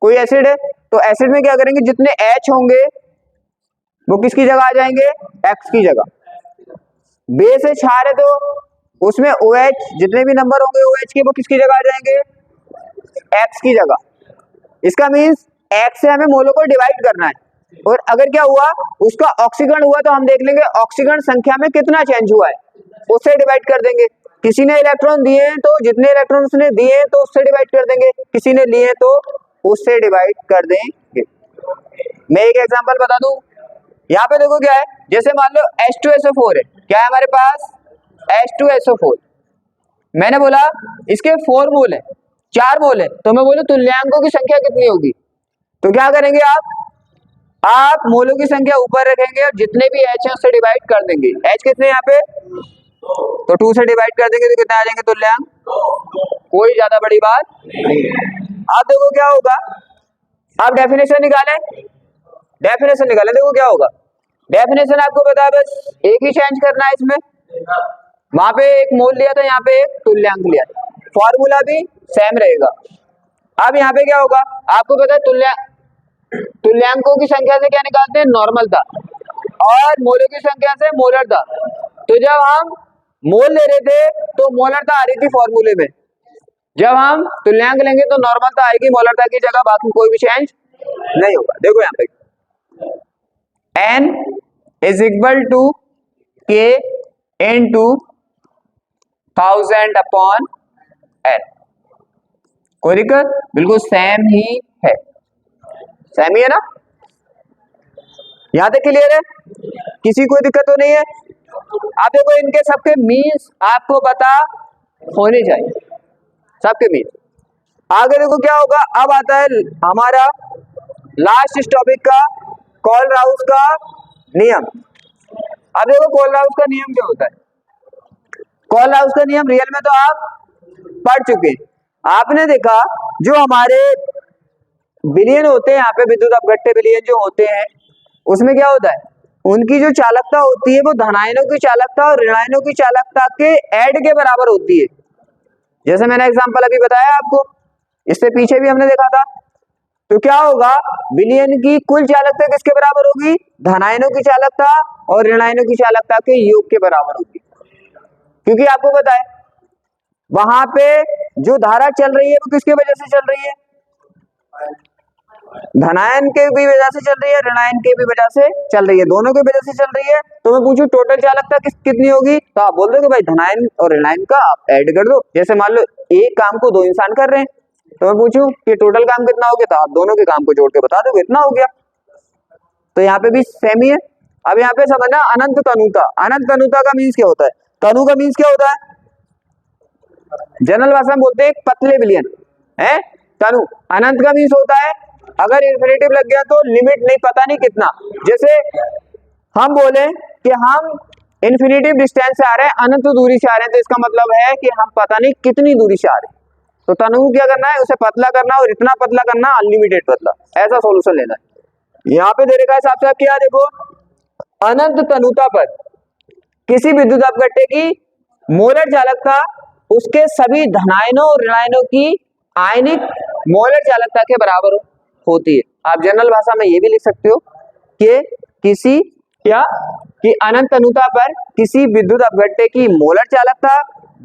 कोई एसिड है तो एसिड में क्या करेंगे, जितने H होंगे वो किसकी जगह आ जाएंगे, x की जगह। बेस है क्षार है तो उसमें OH जितने भी नंबर होंगे OH के वो किसकी जगह आ जाएंगे, x की जगह। इसका मीन्स x से हमें मोलों को डिवाइड करना है, और अगर क्या हुआ उसका ऑक्सीकरण हुआ तो हम देख लेंगे ऑक्सीकरण संख्या में कितना चेंज हुआ है, उससे डिवाइड कर देंगे। किसी ने इलेक्ट्रॉन दिए हैं तो जितने इलेक्ट्रॉन उसने दिए हैं तो उससे डिवाइड कर देंगे, किसी ने लिए तो उससे डिवाइड कर देंगे। मैं एक एग्जांपल बता दूं, यहाँ पे देखो क्या है, जैसे मान लो H2SO4 है, क्या है हमारे पास H2SO4, मैंने बोला इसके 4 मोल है, 4 मोल है, तो मैं बोलूं तुल्यांकों की संख्या कितनी होगी, तो क्या करेंगे आप मोलों की संख्या ऊपर रखेंगे और जितने भी H है उससे डिवाइड कर देंगे। H कितने यहाँ पे, तो 2 से डिवाइड कर देंगे तो कितने आ जाएंगे तुल्यांक, कोई ज्यादा बड़ी बात नहीं। अब देखो क्या होगा, आप डेफिनेशन निकालें, देखो क्या होगा, डेफिनेशन आपको पता है, बस एक ही चेंज करना है इसमें, वहां पे एक मोल लिया था, यहाँ पे एक तुल्यांक लिया, फॉर्मूला भी सेम रहेगा। अब यहाँ पे क्या होगा, आपको पता है तुल्यांकों की संख्या से क्या निकालते हैं, नॉर्मलता, और मोलों की संख्या से मोलरता। तो जब हम मोल ले रहे थे तो मोलरता आ रही थी फॉर्मूले में, जब हम तुल्यांक लेंगे तो नॉर्मलता आएगी मोलरता की जगह, बाकी कोई भी चेंज नहीं होगा। देखो यहाँ पे N is equal to K into 1000 upon N, कोई दिक्कत, बिल्कुल सेम ही है, सेम ही है ना, यहां तक क्लियर है, किसी कोई दिक्कत तो नहीं है। अब देखो इनके सबके मीन्स आपको पता होने चाहिए, सबके मीन्स। आगे देखो क्या होगा, अब आता है हमारा लास्ट इस टॉपिक का कोलराउस का नियम। अब देखो कोलराउस का नियम क्या होता है, कोलराउस का नियम रियल में तो आप पढ़ चुके, आपने देखा जो हमारे विलयन होते हैं, यहाँ पे विद्युत अपघट्य विलयन जो होते हैं उसमें क्या होता है, उनकी जो चालकता होती है वो धनायनों की चालकता और ऋणायनों की चालकता के ऐड के बराबर होती है। जैसे मैंने एग्जांपल अभी बताया आपको, इससे पीछे भी हमने देखा था। तो क्या होगा, विलयन की कुल चालकता किसके बराबर होगी, धनायनों की चालकता और ऋणायनों की चालकता के योग के बराबर होगी, क्योंकि आपको पता है वहां पे जो धारा चल रही है वो किसकी वजह से चल रही है, धनायन के भी वजह से चल रही है, ऋणायन के भी वजह से चल रही है, दोनों की वजह से चल रही है। तो मैं पूछूं टोटल चालकता कितनी होगी, तो आप बोल दो कि भाई धनायन और ऋणायन का आप ऐड कर दो। जैसे मान लो एक काम को 2 इंसान कर रहे हैं, तो मैं पूछूं कि टोटल काम कितना हो गया, तो आप दोनों के काम को जोड़ के बता दो इतना हो गया। तो यहाँ पे भी सेम ही है। अब यहाँ पे समझना अनंत तनुता, अनंत तनुता का मीन्स क्या होता है, तनु का मीन्स क्या होता है, जनरल भाषा में बोलते हैं पतले विलयन है तनु। अनंत का मीन्स होता है अगर इन्फिनिटिव लग गया तो लिमिट नहीं, पता नहीं कितना। जैसे हम बोले कि हम इन्फिनिटिव डिस्टेंस से आ रहे हैं, अनंत दूरी से आ रहे हैं, तो इसका मतलब है कि हम पता नहीं कितनी दूरी से आ रहे हैं। तो तनु क्या करना है, उसे पतला करना और इतना पतला करना, अनलिमिटेड पतला, ऐसा सॉल्यूशन लेना है। यहाँ पे दे रखा है हिसाब से आप क्या, देखो अनंत तनुता पर किसी विद्युत अपघट्य की मोलर चालकता उसके सभी धनायनों और ऋणायनों की आयनिक मोलर चालकता के बराबर होती है। आप जनरल भाषा में ये भी लिख सकते हो कि किसी क्या कि अनंत तनुता पर किसी विद्युत अपघट्य की मोलर चालकता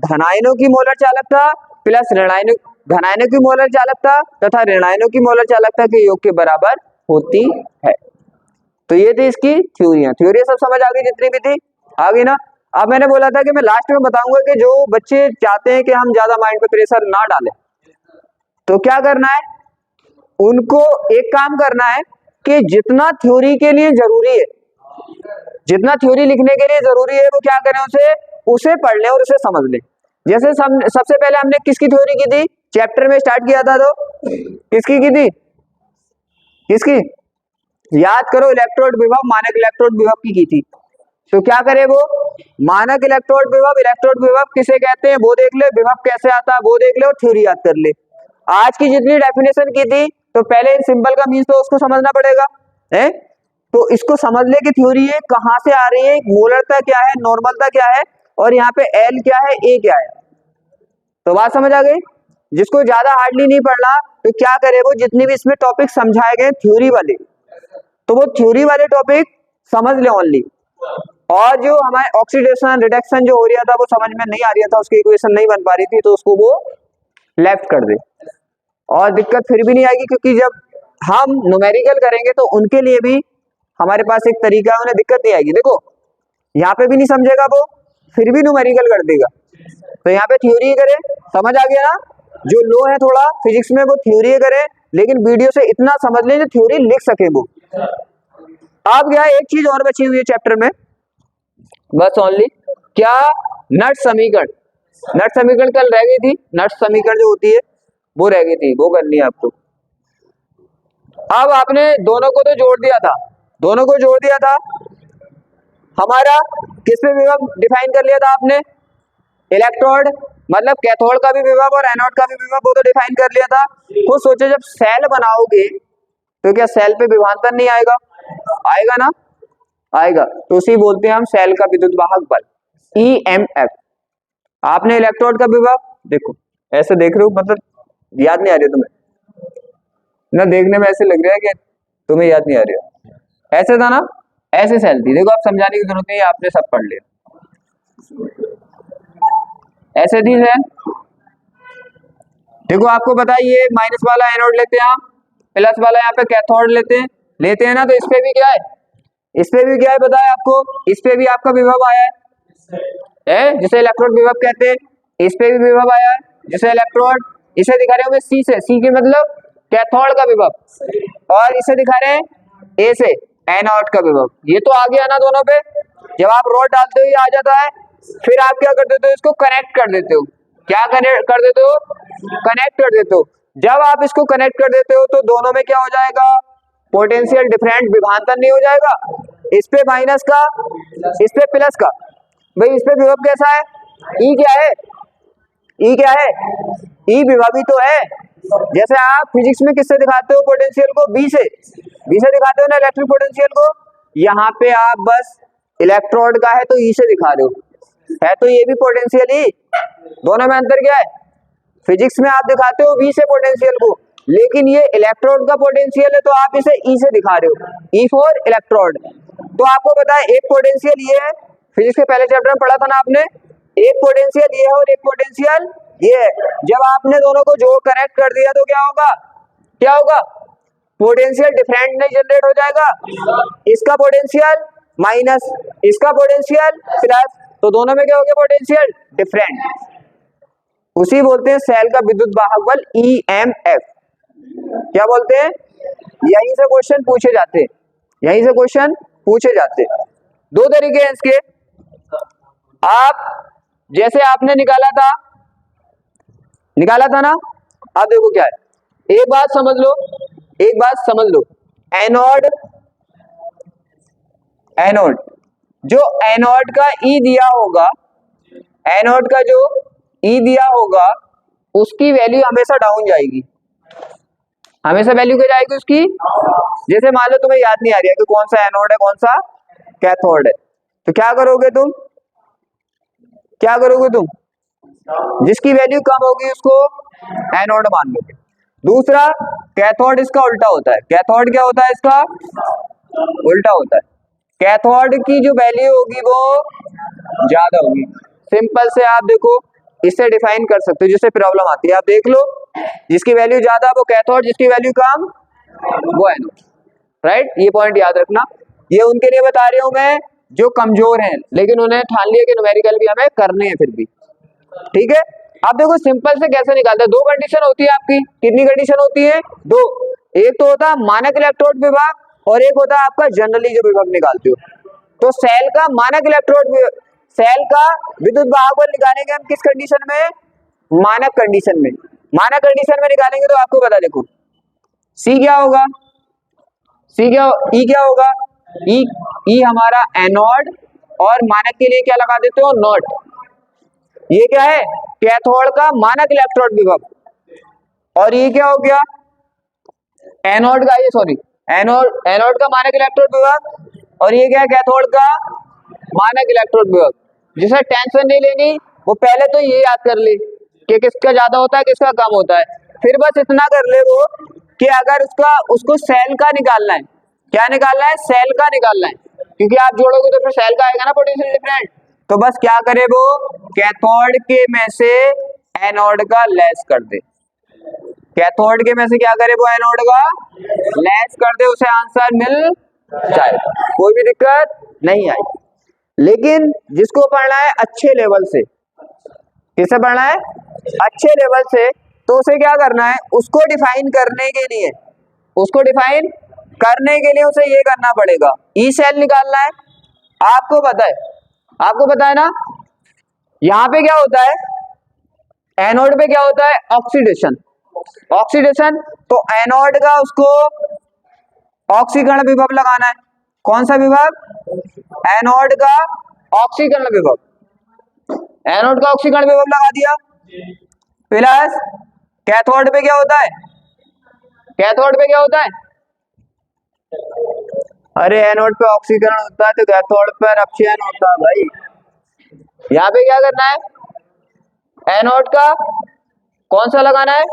धनायनों की मोलर चालकता प्लस धनायनों की मोलर चालकता तथा ऋणायनों की मोलर चालकता के योग के बराबर होती है। तो ये थी इसकी थ्योरी सब समझ आ गई, जितनी भी थी आ गई ना। अब मैंने बोला था कि मैं लास्ट में बताऊंगा कि जो बच्चे चाहते हैं कि हम ज्यादा माइंड पे प्रेशर ना डालें, तो क्या करना है, उनको एक काम करना है कि जितना थ्योरी के लिए जरूरी है, जितना थ्योरी लिखने के लिए जरूरी है, वो क्या करें, उसे पढ़ लें और उसे समझ लें। जैसे सबसे पहले हमने किसकी थ्योरी की थी, चैप्टर में स्टार्ट किया था, तो किसकी की थी, किसकी याद करो, इलेक्ट्रोड विभव, मानक इलेक्ट्रोड विभव की थी। तो क्या करे वो, मानक इलेक्ट्रोड विभव किसे कहते हैं वो देख ले, विभव कैसे आता है वो देख ले और थ्योरी याद कर ले। आज की जितनी डेफिनेशन की थी तो पहले सिंबल का मीन्स तो उसको समझना पड़ेगा है। तो इसको समझ ले कि थ्योरी है कहाँ से आ रही है, मोलरता क्या है, नॉर्मलता क्या है, और यहाँ पे एल क्या है, ए क्या है। तो बात समझ आ गई। जिसको ज्यादा हार्डली नहीं पढ़ना तो क्या करे, वो जितने भी इसमें टॉपिक समझाए गए थ्योरी वाले, तो वो थ्योरी वाले टॉपिक समझ ले ओनली। और जो हमारे ऑक्सीडेशन रिडक्शन जो हो रहा था वो समझ में नहीं आ रहा था, उसकी इक्वेशन नहीं बन पा रही थी, तो उसको वो लेफ्ट कर दे और दिक्कत फिर भी नहीं आएगी, क्योंकि जब हम न्यूमेरिकल करेंगे तो उनके लिए भी हमारे पास एक तरीका है, उन्हें दिक्कत नहीं आएगी। देखो यहाँ पे भी नहीं समझेगा वो, फिर भी न्यूमेरिकल कर देगा। तो यहाँ पे थ्योरी करे, समझ आ गया ना। जो लो है थोड़ा फिजिक्स में वो थ्योरी करे, लेकिन वीडियो से इतना समझ ले जो थ्योरी लिख सके वो। अब क्या एक चीज और बची हुई है चैप्टर में बस ओनली, क्या, नट समीकरण। नट समीकरण कल रह गई थी, नट समीकरण जो होती है वो रह गई थी, वो करनी है आपको। अब आपने दोनों को तो जोड़ दिया था, दोनों को जोड़ दिया था, हमारा किस पे विभव डिफाइन कर लिया था आपने, इलेक्ट्रोड मतलब कैथोड का भी विभव और एनोड का भी विभव, वो तो डिफाइन कर लिया था। खुद सोचो जब सेल बनाओगे तो क्या सेल पे विभवांतर नहीं आएगा, आएगा ना, आएगा। तो उसी बोलते हैं हम सेल का विद्युत वाहक बल, EMF। आपने इलेक्ट्रोड का विभव देखो, ऐसे देख रहे हो, मतलब याद नहीं आ रही तुम्हें ना, देखने में ऐसे लग रहा है कि तुम्हें याद नहीं आ रही। ऐसे था ना, ऐसे सेल थी, देखो आप समझाने की जरूरत नहीं है, आपने सब पढ़ लिया। ऐसे थी सेल, देखो आपको बताइए माइनस वाला एनोड लेते हैं हम, प्लस वाला यहाँ पे कैथोड लेते हैं ना। तो इस पे भी क्या है, इस पे भी क्या है बताया आपको, इस पे भी आपका विभव आया है जिसे इलेक्ट्रोड विभव कहते हैं। इस पे भी विभव आया है जिसे इलेक्ट्रोड, इसे दिखा रहे होंगे सी से, सी के मतलब कैथोड का विभव, और इसे दिखा रहे हैं ए से, एनोड का विभव। ये तो आ गया ना दोनों पे। जब आप रॉड डालते हो ये आ जाता है, फिर आप क्या कर देते हो, इसको कनेक्ट कर देते हो। क्या कनेक्ट कर देते हो, कनेक्ट कर देते हो। जब आप इसको कनेक्ट कर देते हो तो दोनों में क्या हो जाएगा, पोटेंशियल डिफरेंट, विभवांतर नहीं हो जाएगा। इस पे माइनस का, इस पे प्लस का। भाई इस पे विभव कैसा है, ई क्या है, ई क्या है, ई विभव ही तो है। जैसे आप फिजिक्स में किससे दिखाते हो पोटेंशियल को, बी से, बी से दिखाते हो ना इलेक्ट्रिक पोटेंशियल को। यहाँ पे आप बस इलेक्ट्रोड का है तो ई से दिखा रहे हो, है तो ये भी पोटेंशियल ही। दोनों में अंतर क्या है, फिजिक्स में आप दिखाते हो वी से पोटेंशियल को, लेकिन ये इलेक्ट्रोड का पोटेंशियल है तो आप इसे ई से दिखा रहे हो, ई फॉर इलेक्ट्रोड। तो आपको पता है एक पोटेंशियल ये है, फिजिक्स के पहले चैप्टर में पढ़ा था ना आपने, एक पोटेंशियल ये है और एक पोटेंशियल ये है। जब आपने दोनों को जोड़ कनेक्ट कर दिया तो क्या होगा, क्या होगा, पोटेंशियल डिफरेंट नहीं जनरेट हो जाएगा, इसका पोटेंशियल माइनस इसका पोटेंशियल प्लस, तो दोनों में क्या हो गया, पोटेंशियल डिफरेंट। उसी बोलते हैं सेल का विद्युत वाहक बल, EMF। क्या बोलते हैं, यहीं से क्वेश्चन पूछे जाते हैं, यहीं से क्वेश्चन पूछे जाते हैं। दो तरीके हैं इसके, आप जैसे आपने निकाला था ना, अब देखो क्या है, एक बात समझ लो, एक बात समझ लो, एनोड, एनोड जो एनोड का ई दिया होगा, एनोड का जो ई दिया होगा उसकी वैल्यू हमेशा डाउन जाएगी, हमेशा वैल्यू क्या जाएगी उसकी। जैसे मान लो तुम्हें याद नहीं आ रही है कि कौन सा एनोड है कौन सा कैथोड है, तो क्या करोगे तुम, क्या करोगे तुम, जिसकी वैल्यू कम होगी उसको एनोड मान लोगे। दूसरा कैथोड इसका उल्टा होता है, कैथोड क्या होता है इसका उल्टा होता है, कैथोड की जो वैल्यू होगी वो ज्यादा होगी। सिंपल से आप देखो इससे डिफाइन कर सकते हो, जिससे प्रॉब्लम आती है आप देख लो, जिसकी वैल्यू ज्यादा वो कैथोड, जिसकी वैल्यू कम वो एनोड, राइट। ये पॉइंट याद रखना, ये उनके लिए बता रही हूं मैं जो कमजोर हैं, लेकिन उन्हें ठान लिया कि न्यूमेरिकल भी हमें करने हैं फिर भी, ठीक है। अब देखो सिंपल से कैसे निकालते हैं, दो कंडीशन होती है आपकी, कितनी कंडीशन होती है, दो। एक तो होता है मानक इलेक्ट्रोड विभाग और एक होता है आपका जनरली जो विभव निकालते हो। तो सेल का मानक इलेक्ट्रोड, सेल का विद्युत वाहक बल निकालेंगे हम किस कंडीशन में, मानक कंडीशन में। मानक कंडीशन में निकालेंगे तो आपको पता, देखो सी क्या होगा, सी क्या, ई क्या होगा, ई हमारा एनोड, और मानक के लिए क्या लगा देते हो, नॉट। ये क्या है, कैथोड का मानक इलेक्ट्रोड विभव, और ये क्या हो गया, एनोड का, ये सॉरी एनोड का मानक इलेक्ट्रोड विभव, और ये क्या है कैथोड का मानक इलेक्ट्रोड विभव। जिसे टेंशन नहीं लेनी वो पहले तो ये याद कर ले कि किसका ज्यादा होता है किसका कम होता है, फिर बस इतना कर ले वो कि अगर उसको सेल का निकालना है, क्या निकालना है, सेल का निकालना है, क्योंकि आप जोड़ोगे तो फिर सेल का आएगा ना पोटेंशियल डिफरेंट। तो बस क्या करे वो, कैथोड के में से एनोड का लेस कर दे, कैथोड के में से क्या करे वो एनोड का लेस कर दे, उसे आंसर मिल जाएगा, कोई भी दिक्कत नहीं आई। लेकिन जिसको पढ़ना है अच्छे लेवल से, किसे पढ़ना है अच्छे लेवल से, तो उसे क्या करना है, उसको डिफाइन करने के लिए उसे ये करना पड़ेगा, ई सेल निकालना है। आपको पता है ना, यहाँ पे क्या होता है, एनोड पे क्या होता है, ऑक्सीडेशन। तो एनोड का उसको ऑक्सीकरण विभव लगाना है। कौन सा विभव, एनोड का ऑक्सीकरण विभव, एनोड का ऑक्सीकरण विभव लगा दिया। प्लस कैथोड पे क्या होता है, अरे एनोड पे ऑक्सीकरण होता है तो कैथोड पर अपचयन होता है भाई। यहाँ पे क्या करना है, एनोड का कौन सा लगाना है,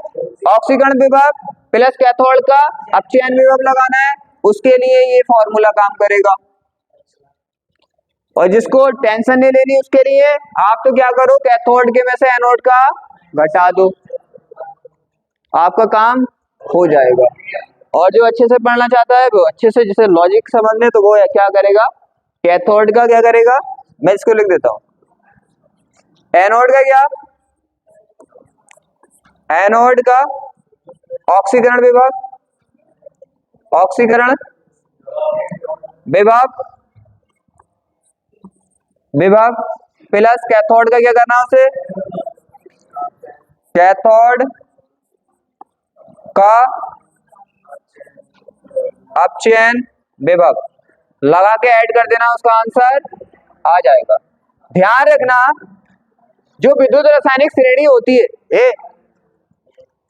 ऑक्सीकरण विभव, प्लस कैथोड का अपचयन विभव लगाना है। उसके लिए ये फॉर्मूला काम करेगा। और जिसको टेंशन नहीं लेनी उसके लिए आप तो क्या करो, कैथोड के में से एनोड का घटा दो, आपका काम हो जाएगा। और जो अच्छे से पढ़ना चाहता है वो अच्छे से, जिसे लॉजिक समझ में, तो वो क्या करेगा, कैथोड का क्या करेगा, मैं इसको लिख देता हूं, एनोड का क्या, एनोड का ऑक्सीकरण विभव प्लस कैथोड का क्या करना है उसे, कैथोड का अपचयन विभव लगा के ऐड कर देना, उसका आंसर आ जाएगा। ध्यान रखना जो विद्युत रासायनिक श्रेणी होती है,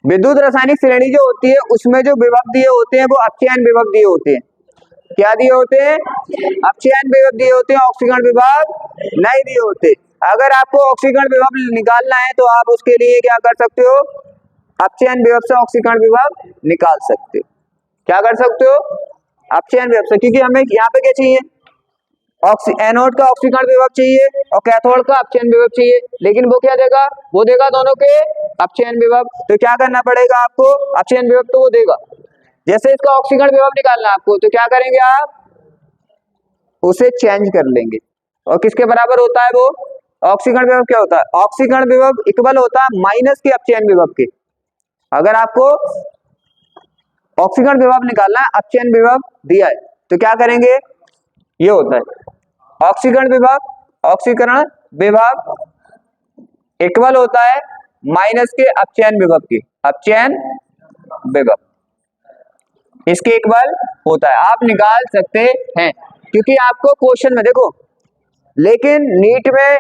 विद्युत रासायनिक श्रेणी जो होती है उसमें जो विभव दिए होते हैं वो अपचयन विभव दिए होते हैं। क्या दिए होते हैं, अपचयन विभव दिए होते हैं, ऑक्सीकरण विभव नहीं दिए होते। अगर आपको ऑक्सीकरण विभव निकालना है तो आप उसके लिए क्या कर सकते हो, अपचयन विभव से ऑक्सीकरण विभव निकाल सकते हो। क्या कर सकते हो, अपचयन विभव से, क्योंकि हमें यहाँ पे क्या चाहिए, एनोड का ऑक्सीकरण विभव चाहिए और कैथोड का अपचयन विभव चाहिए। लेकिन वो क्या देगा, वो देगा दोनों के अपचयन विभव। तो क्या करना पड़ेगा आपको, अपचयन विभव तो वो देगा। जैसे इसका ऑक्सीकरण विभव निकालना आपको, तो क्या करेंगे आप, उसे चेंज कर लेंगे। और किसके बराबर होता है वो, ऑक्सीकरण विभव क्या होता है, ऑक्सीकरण विभव इक्वल होता है माइनस के अपचयन विभव के। अगर आपको ऑक्सीकरण विभव निकालना है, अपचयन विभव दिया है, तो क्या करेंगे, ये होता है ऑक्सीकरण विभव इक्वल होता है माइनस के अपचयन विभव के, अपचयन विभव इसके इक्वल होता है। आप निकाल सकते हैं क्योंकि आपको क्वेश्चन में देखो, लेकिन नीट में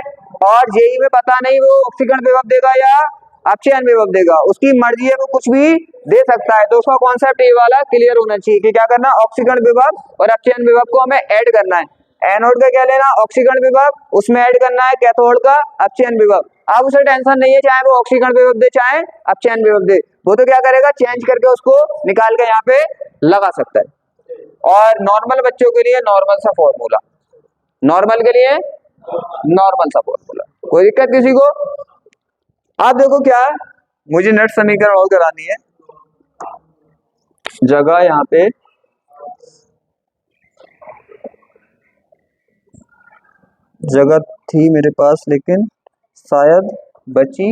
और जेई में पता नहीं वो ऑक्सीकरण विभव देगा या अपचयन विभव देगा, उसकी मर्जी है, वो कुछ भी दे सकता है। तो उसका कॉन्सेप्ट ये वाला क्लियर होना चाहिए कि क्या करना, ऑक्सीकरण विभव और अपचयन विभव को हमें ऐड करना है। एनोड का क्या लेना, ऑक्सीकरण विभव, उसमें ऐड करना है कैथोड का अपचयन विभव। अब उसे टेंशन नहीं है चाहे वो ऑक्सीकरण विभव दे चाहे अपचयन विभव दे, वो तो क्या करेगा, चेंज करके उसको निकाल के यहाँ पे लगा सकता है। और नॉर्मल बच्चों के लिए नॉर्मल सा फॉर्मूला, नॉर्मल के लिए नॉर्मल सा फॉर्मूला, कोई दिक्कत किसी को। आप देखो क्या है, मुझे नेट समीकरण और करानी है, जगह यहाँ पे जगह थी मेरे पास लेकिन शायद बची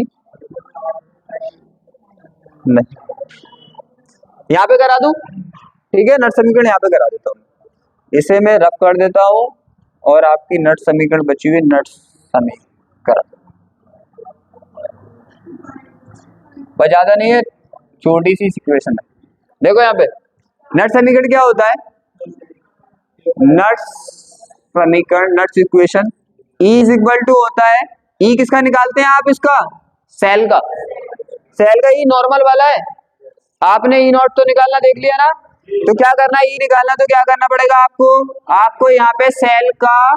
नहीं, यहाँ पे करा दूं, ठीक है, नट समीकरण यहाँ पे करा देता हूँ, इसे मैं रफ कर देता हूँ और आपकी नट समीकरण बची हुई नट समीकरण पर ज्यादा नहीं है, छोटी सी इक्वेशन है। देखो यहाँ पे नट समीकरण क्या होता है, नट समीकरण नट्स equation E is equal to होता है, E किसका निकालते हैं आप, इसका सेल का E नॉर्मल वाला है, आपने ई नॉट तो निकालना देख लिया ना, तो क्या करना है, ई निकालना, तो क्या करना पड़ेगा आपको यहाँ पे सेल का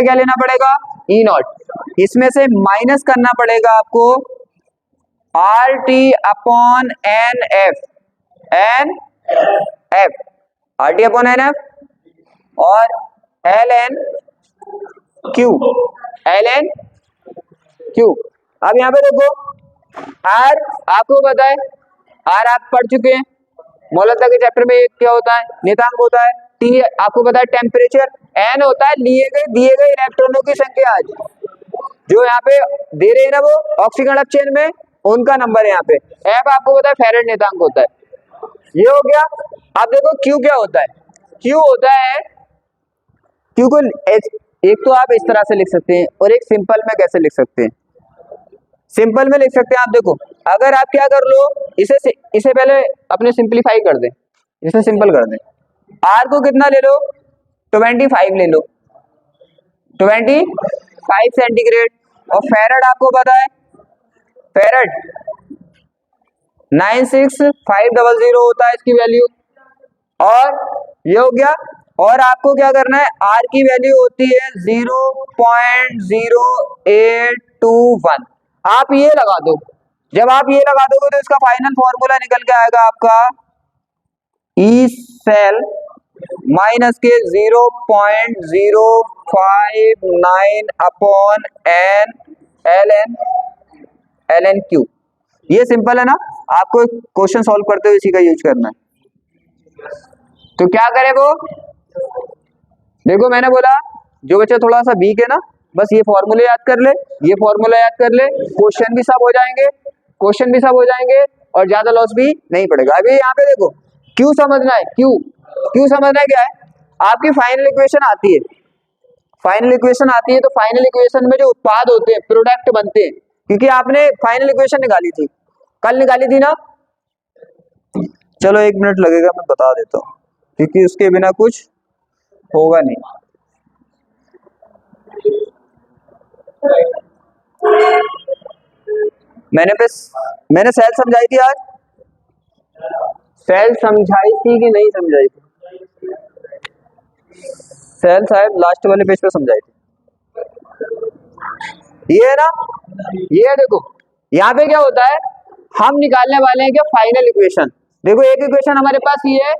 क्या लेना पड़ेगा, ई नॉट, इसमें से माइनस करना पड़ेगा आपको R T upon n F, R T upon n F और एल एन क्यू, अब यहाँ पे देखो आर आपको पता है, आर आप पढ़ चुके हैं मौलता के चैप्टर में, क्या होता है, नियतांक होता है, टी आपको पता है टेम्परेचर, एन होता है दिए गए इलेक्ट्रॉनों की संख्या, आज जो यहाँ पे दे रहे हैं ना वो ऑक्सीजन अप चेन में, उनका नंबर है यहाँ पे, एफ आपको पता है फैरेड नियतांक होता है, ये हो गया। अब देखो क्यू क्या होता है, क्यू होता है, क्यू को एक तो आप इस तरह से लिख सकते हैं और एक सिंपल में कैसे लिख सकते हैं, सिंपल में लिख सकते हैं आप, देखो अगर आप क्या कर लो, इसे पहले अपने सिंपलीफाई कर दें, इसे सिंपल कर दें, आर को कितना ले लो 25 ले लो, 25 सेंटीग्रेड, और फेरेड आपको पता है फेरेड 96500 होता है इसकी वैल्यू, और ये हो गया, और आपको क्या करना है, आर की वैल्यू होती है 0.0821, आप ये लगा दो, जब आप ये लगा दोगे तो इसका फाइनल फॉर्मूला निकल के आएगा आपका ई सेल माइनस के 0.059 upon n l n Q. ये सिंपल है ना, आपको क्वेश्चन सॉल्व करते हुए इसी का यूज करना है। तो क्या करे वो, देखो मैंने बोला जो बच्चा थोड़ा सा वीक है ना, बस ये फॉर्मूले याद कर ले, ये फॉर्मूला याद कर ले, क्वेश्चन भी सब हो जाएंगे, और ज्यादा लॉस भी नहीं पड़ेगा। अभी यहाँ पे देखो क्यू समझना है, क्यू समझना है क्या है, आपकी फाइनल इक्वेशन आती है, तो फाइनल इक्वेशन में जो उत्पाद होते हैं, प्रोडक्ट बनते हैं, क्योंकि आपने फाइनल इक्वेशन निकाली थी, कल निकाली थी ना, चलो 1 मिनट लगेगा, मैं बता देता हूँ, क्योंकि उसके बिना कुछ होगा नहीं। मैंने सेल समझाई थी आज, सेल समझाई थी कि नहीं समझाई थी, सेल शायद लास्ट वाले पेज पे समझाई थी, ये है ना, ये है, देखो यहाँ पे क्या होता है, हम निकालने वाले हैं क्या फाइनल इक्वेशन, देखो एक इक्वेशन हमारे पास ये है,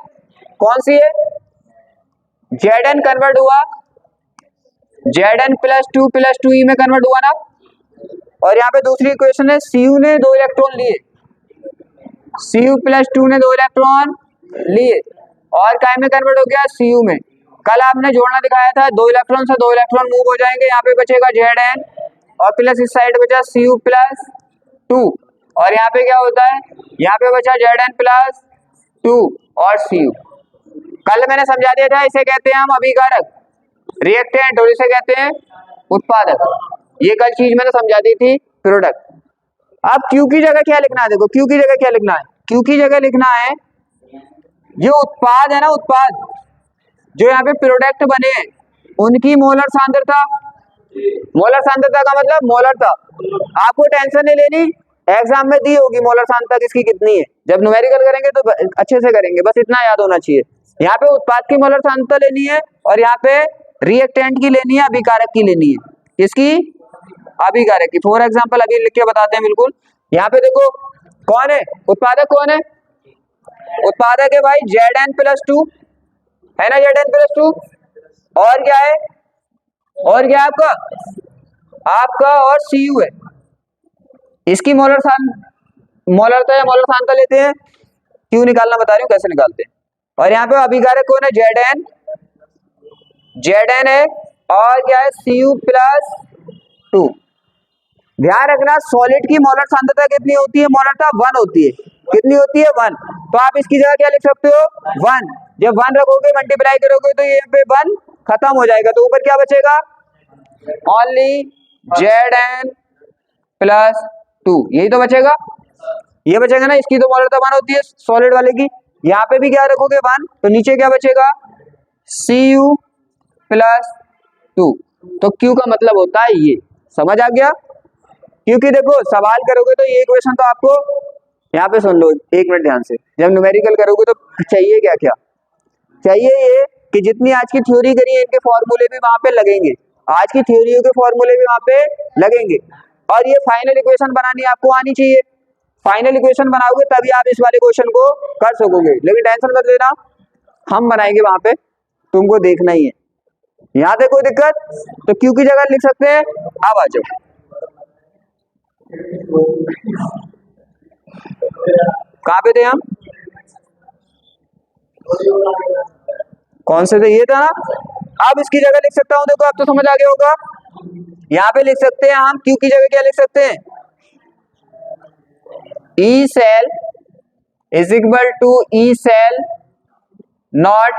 कौन सी है, Zn कन्वर्ट हुआ, Zn प्लस टू ई में कन्वर्ट हुआ ना, और यहाँ पे दूसरी इक्वेशन है Cu ने 2 इलेक्ट्रॉन लिए, Cu प्लस 2 ने 2 इलेक्ट्रॉन लिए और काय में कन्वर्ट हो गया, Cu में। कल आपने जोड़ना दिखाया था, 2 इलेक्ट्रॉन से 2 इलेक्ट्रॉन मूव हो जाएंगे, यहाँ पे बचेगा Zn और प्लस इस साइड बचा Cu प्लस 2, और यहाँ पे क्या होता है, यहाँ पे बचा Zn प्लस 2 और Cu। कल मैंने समझा दिया था, इसे कहते हैं हम अभिकारक, रिएक्टेंट, और इसे कहते हैं उत्पादक, ये कल चीज मैंने समझा दी थी, प्रोडक्ट। अब क्यू की जगह क्या लिखना है, देखो क्यू की जगह क्या लिखना है, क्यू की जगह लिखना है जो उत्पाद है ना, उत्पाद जो यहाँ पे प्रोडक्ट बने हैं उनकी मोलर सांद्रता, मोलर सांद्रता का मतलब मोलरता, आपको टेंशन नहीं लेनी, एग्जाम में दी होगी मोलर सांद्रता किसकी कितनी है, जब न्यूमेरिकल करेंगे तो अच्छे से करेंगे, बस इतना याद होना चाहिए। यहाँ पे उत्पाद की मोलर सांद्रता लेनी है और यहाँ पे रिएक्टेंट की लेनी है, अभिकारक की लेनी है, किसकी, अभिकारक की। फॉर एग्जांपल अभी लिख के बताते हैं बिल्कुल, यहाँ पे देखो कौन है उत्पादक, कौन है उत्पादक है भाई, Zn प्लस 2 है ना, Zn प्लस 2, और क्या है, और क्या है आपका और Cu है, इसकी मोलरता या मोलर सांद्रता लेते हैं, क्यों निकालना बता रही हूँ कैसे निकालते हैं। और यहाँ पे अभिकारक कौन है, Zn है, और क्या है Cu प्लस 2। ध्यान रखना सॉलिड की मोलर सांद्रता कितनी होती है, मोलरता 1 होती है, कितनी होती है 1, तो आप इसकी जगह क्या लिख सकते हो 1, जब 1 रखोगे मल्टीप्लाई करोगे तो यहाँ पे 1 खत्म हो जाएगा, तो ऊपर क्या बचेगा, ओनली Zn प्लस 2, यही तो बचेगा, ये बचेगा ना, इसकी तो मोलरता 1 होती है सॉलिड वाले की, यहाँ पे भी क्या रखोगे 1, तो नीचे क्या बचेगा Cu प्लस 2, तो Q का मतलब होता है ये, समझ आ गया। क्योंकि देखो सवाल करोगे तो ये इक्वेशन तो आपको यहाँ पे सुन लो 1 मिनट ध्यान से, जब न्यूमेरिकल करोगे तो चाहिए क्या क्या, चाहिए ये कि जितनी आज की थ्योरी करी है इनके फॉर्मूले भी वहां पे लगेंगे, आज की थ्योरियों के फॉर्मूले भी वहां पे लगेंगे, और ये फाइनल इक्वेशन बनानी आपको आनी चाहिए। फाइनल इक्वेशन बनाओगे तभी आप इस वाले क्वेश्चन को कर सकोगे, लेकिन टेंशन मत लेना, हम बनाएंगे वहां पे, तुमको देखना ही है। यहाँ पे कोई दिक्कत तो क्यू की जगह लिख सकते हैं। अब आ जाओ, कहाँ पे थे हम, कौन से थे, ये था ना। अब इसकी जगह लिख सकता हूं, देखो अब तो समझ आ गया होगा। यहाँ पे लिख सकते हैं हम क्यू की जगह क्या लिख सकते हैं, E cell is equal to E cell nought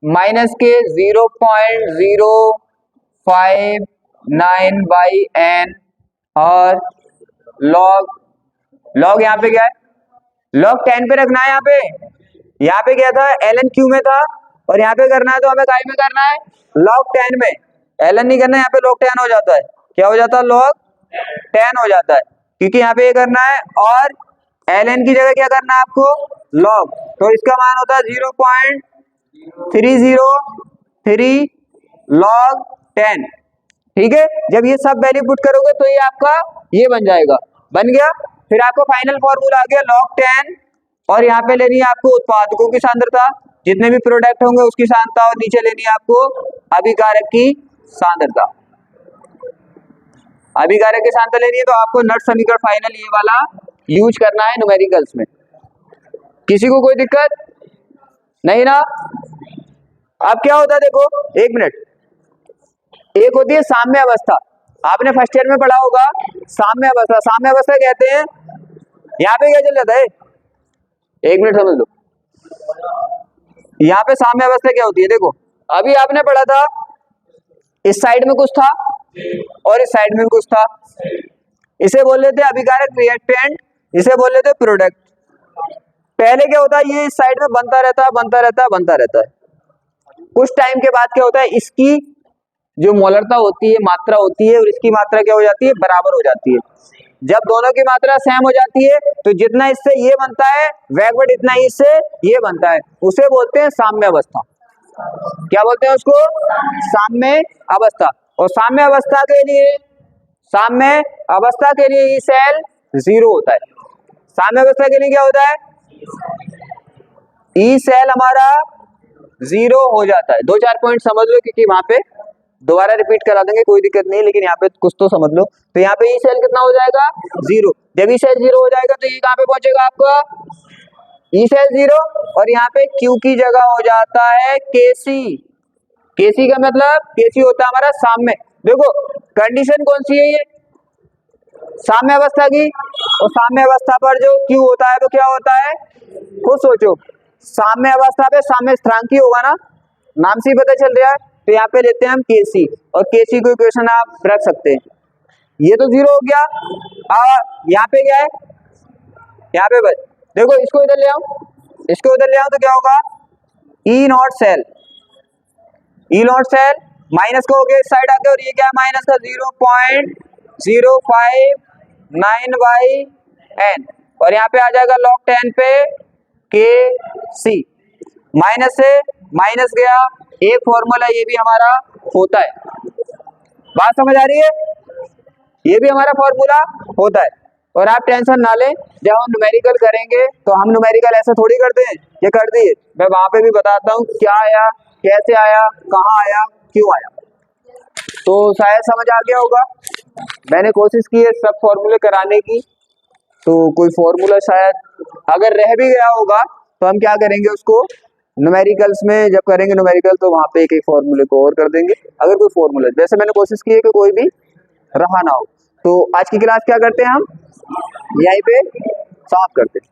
minus के 0.059 बाई एन, और लॉग यहाँ पे क्या है, log 10 पे रखना है। यहाँ पे क्या था, ln क्यू में था, और यहाँ पे करना है तो हमें काय में करना है, log 10 में। ln नहीं करना है, यहाँ पे log 10 हो जाता है, क्या हो जाता है, log 10 हो जाता है, क्योंकि यहाँ पे ये करना है, और ln की जगह क्या करना है आपको, log, तो इसका मान होता है 0.303 log 10। ठीक है, जब ये सब वैल्यू पुट करोगे तो ये आपका ये बन जाएगा, बन गया। फिर आपको फाइनल फॉर्मूला आ गया log 10, और यहाँ पे लेनी है आपको उत्पादकों की सांद्रता, जितने भी प्रोडक्ट होंगे उसकी सांद्रता, और नीचे लेनी है आपको अभिकारक की सांद्रता। अभिकारक की सांद्रता लेनी है तो आपको नट समीकरण फाइनल ये वाला यूज करना है न्यूमेरिकल्स में। किसी को कोई दिक्कत नहीं ना। अब क्या होता है देखो, 1 मिनट, एक होती है साम्य अवस्था, आपने फर्स्ट ईयर में पढ़ा होगा साम्य अवस्था। साम्य अवस्था कहते हैं, यहाँ पे क्या चल जाता है, 1 मिनट समझ लो, यहाँ पे साम्य अवस्था क्या होती है, देखो अभी आपने पढ़ा था इस साइड में कुछ था और इस साइड में कुछ था, इसे बोल लेते हैं अभिकारक रिएक्टेंट, इसे बोल लेते हैं प्रोडक्ट। पहले क्या होता है, ये इस साइड में बनता रहता है, कुछ टाइम के बाद क्या होता है, इसकी जो मोलरता होती है, मात्रा होती है, और इसकी मात्रा क्या हो जाती है, बराबर हो जाती है। जब दोनों की मात्रा सेम हो जाती है तो जितना इससे ये बनता है बैकवर्ड इतना ही इससे ये बनता है, उसे बोलते हैं साम्य अवस्था। क्या बोलते हैं उसको, साम्य अवस्था। और साम्य अवस्था के लिए ई सेल 0 होता है। साम्य अवस्था के लिए क्या होता है, ई सेल हमारा 0 हो जाता है। 2-4 पॉइंट समझ लो, क्योंकि वहां पे दोबारा रिपीट करा देंगे, कोई दिक्कत नहीं, लेकिन यहाँ पे कुछ तो समझ लो। तो यहाँ पे ई सेल कितना हो जाएगा, 0। जब ई सेल 0 हो जाएगा तो ये कहाँ पे पहुंचेगा आपका, ई सेल 0, और यहाँ पे क्यू की जगह हो जाता है केसी। केसी का मतलब, केसी होता है हमारा साम्य। देखो कंडीशन कौन सी है, ये साम्य अवस्था की, और साम्य अवस्था पर जो क्यू होता है वो क्या होता है, खुद सोचो, साम्य अवस्था पे साम्य स्थिरांक ही होगा ना, नाम से ही पता चल रहा है। तो यहाँ पे लेते हैं हम केसी, और केसी को इक्वेशन आप रख सकते हैं। ये तो 0 हो गया, और यहाँ पे क्या है, यहाँ पे बस देखो, इसको इधर ले आओ, तो क्या होगा, ई नॉट सेल माइनस का हो गया इस साइड आके, और ये क्या है, माइनस का 0.059 बाई एन, और यहाँ पे आ जाएगा log 10 पे के सी। माइनस से माइनस गया, एक फॉर्मूला ये भी हमारा होता है, बात समझ आ रही है, ये भी हमारा फॉर्मूला होता है। और आप टेंशन ना लें, जब हम न्यूमेरिकल करेंगे तो हम न्यूमेरिकल ऐसे थोड़ी करते हैं, ये कर दिए, मैं वहां पे भी बताता हूँ क्या आया, कैसे आया, कहाँ आया, क्यों आया। तो शायद समझ आ गया होगा, मैंने कोशिश की है सब फॉर्मूले कराने की, तो कोई फॉर्मूला शायद अगर रह भी गया होगा तो हम क्या करेंगे, उसको न्यूमेरिकल्स में जब करेंगे न्यूमेरिकल तो वहां पे एक एक फॉर्मूले को और कर देंगे, अगर कोई फॉर्मूला, वैसे मैंने कोशिश की है कि कोई भी रहा ना हो। तो आज की क्लास क्या करते हैं हम, यहीं पे समाप्त करते हैं।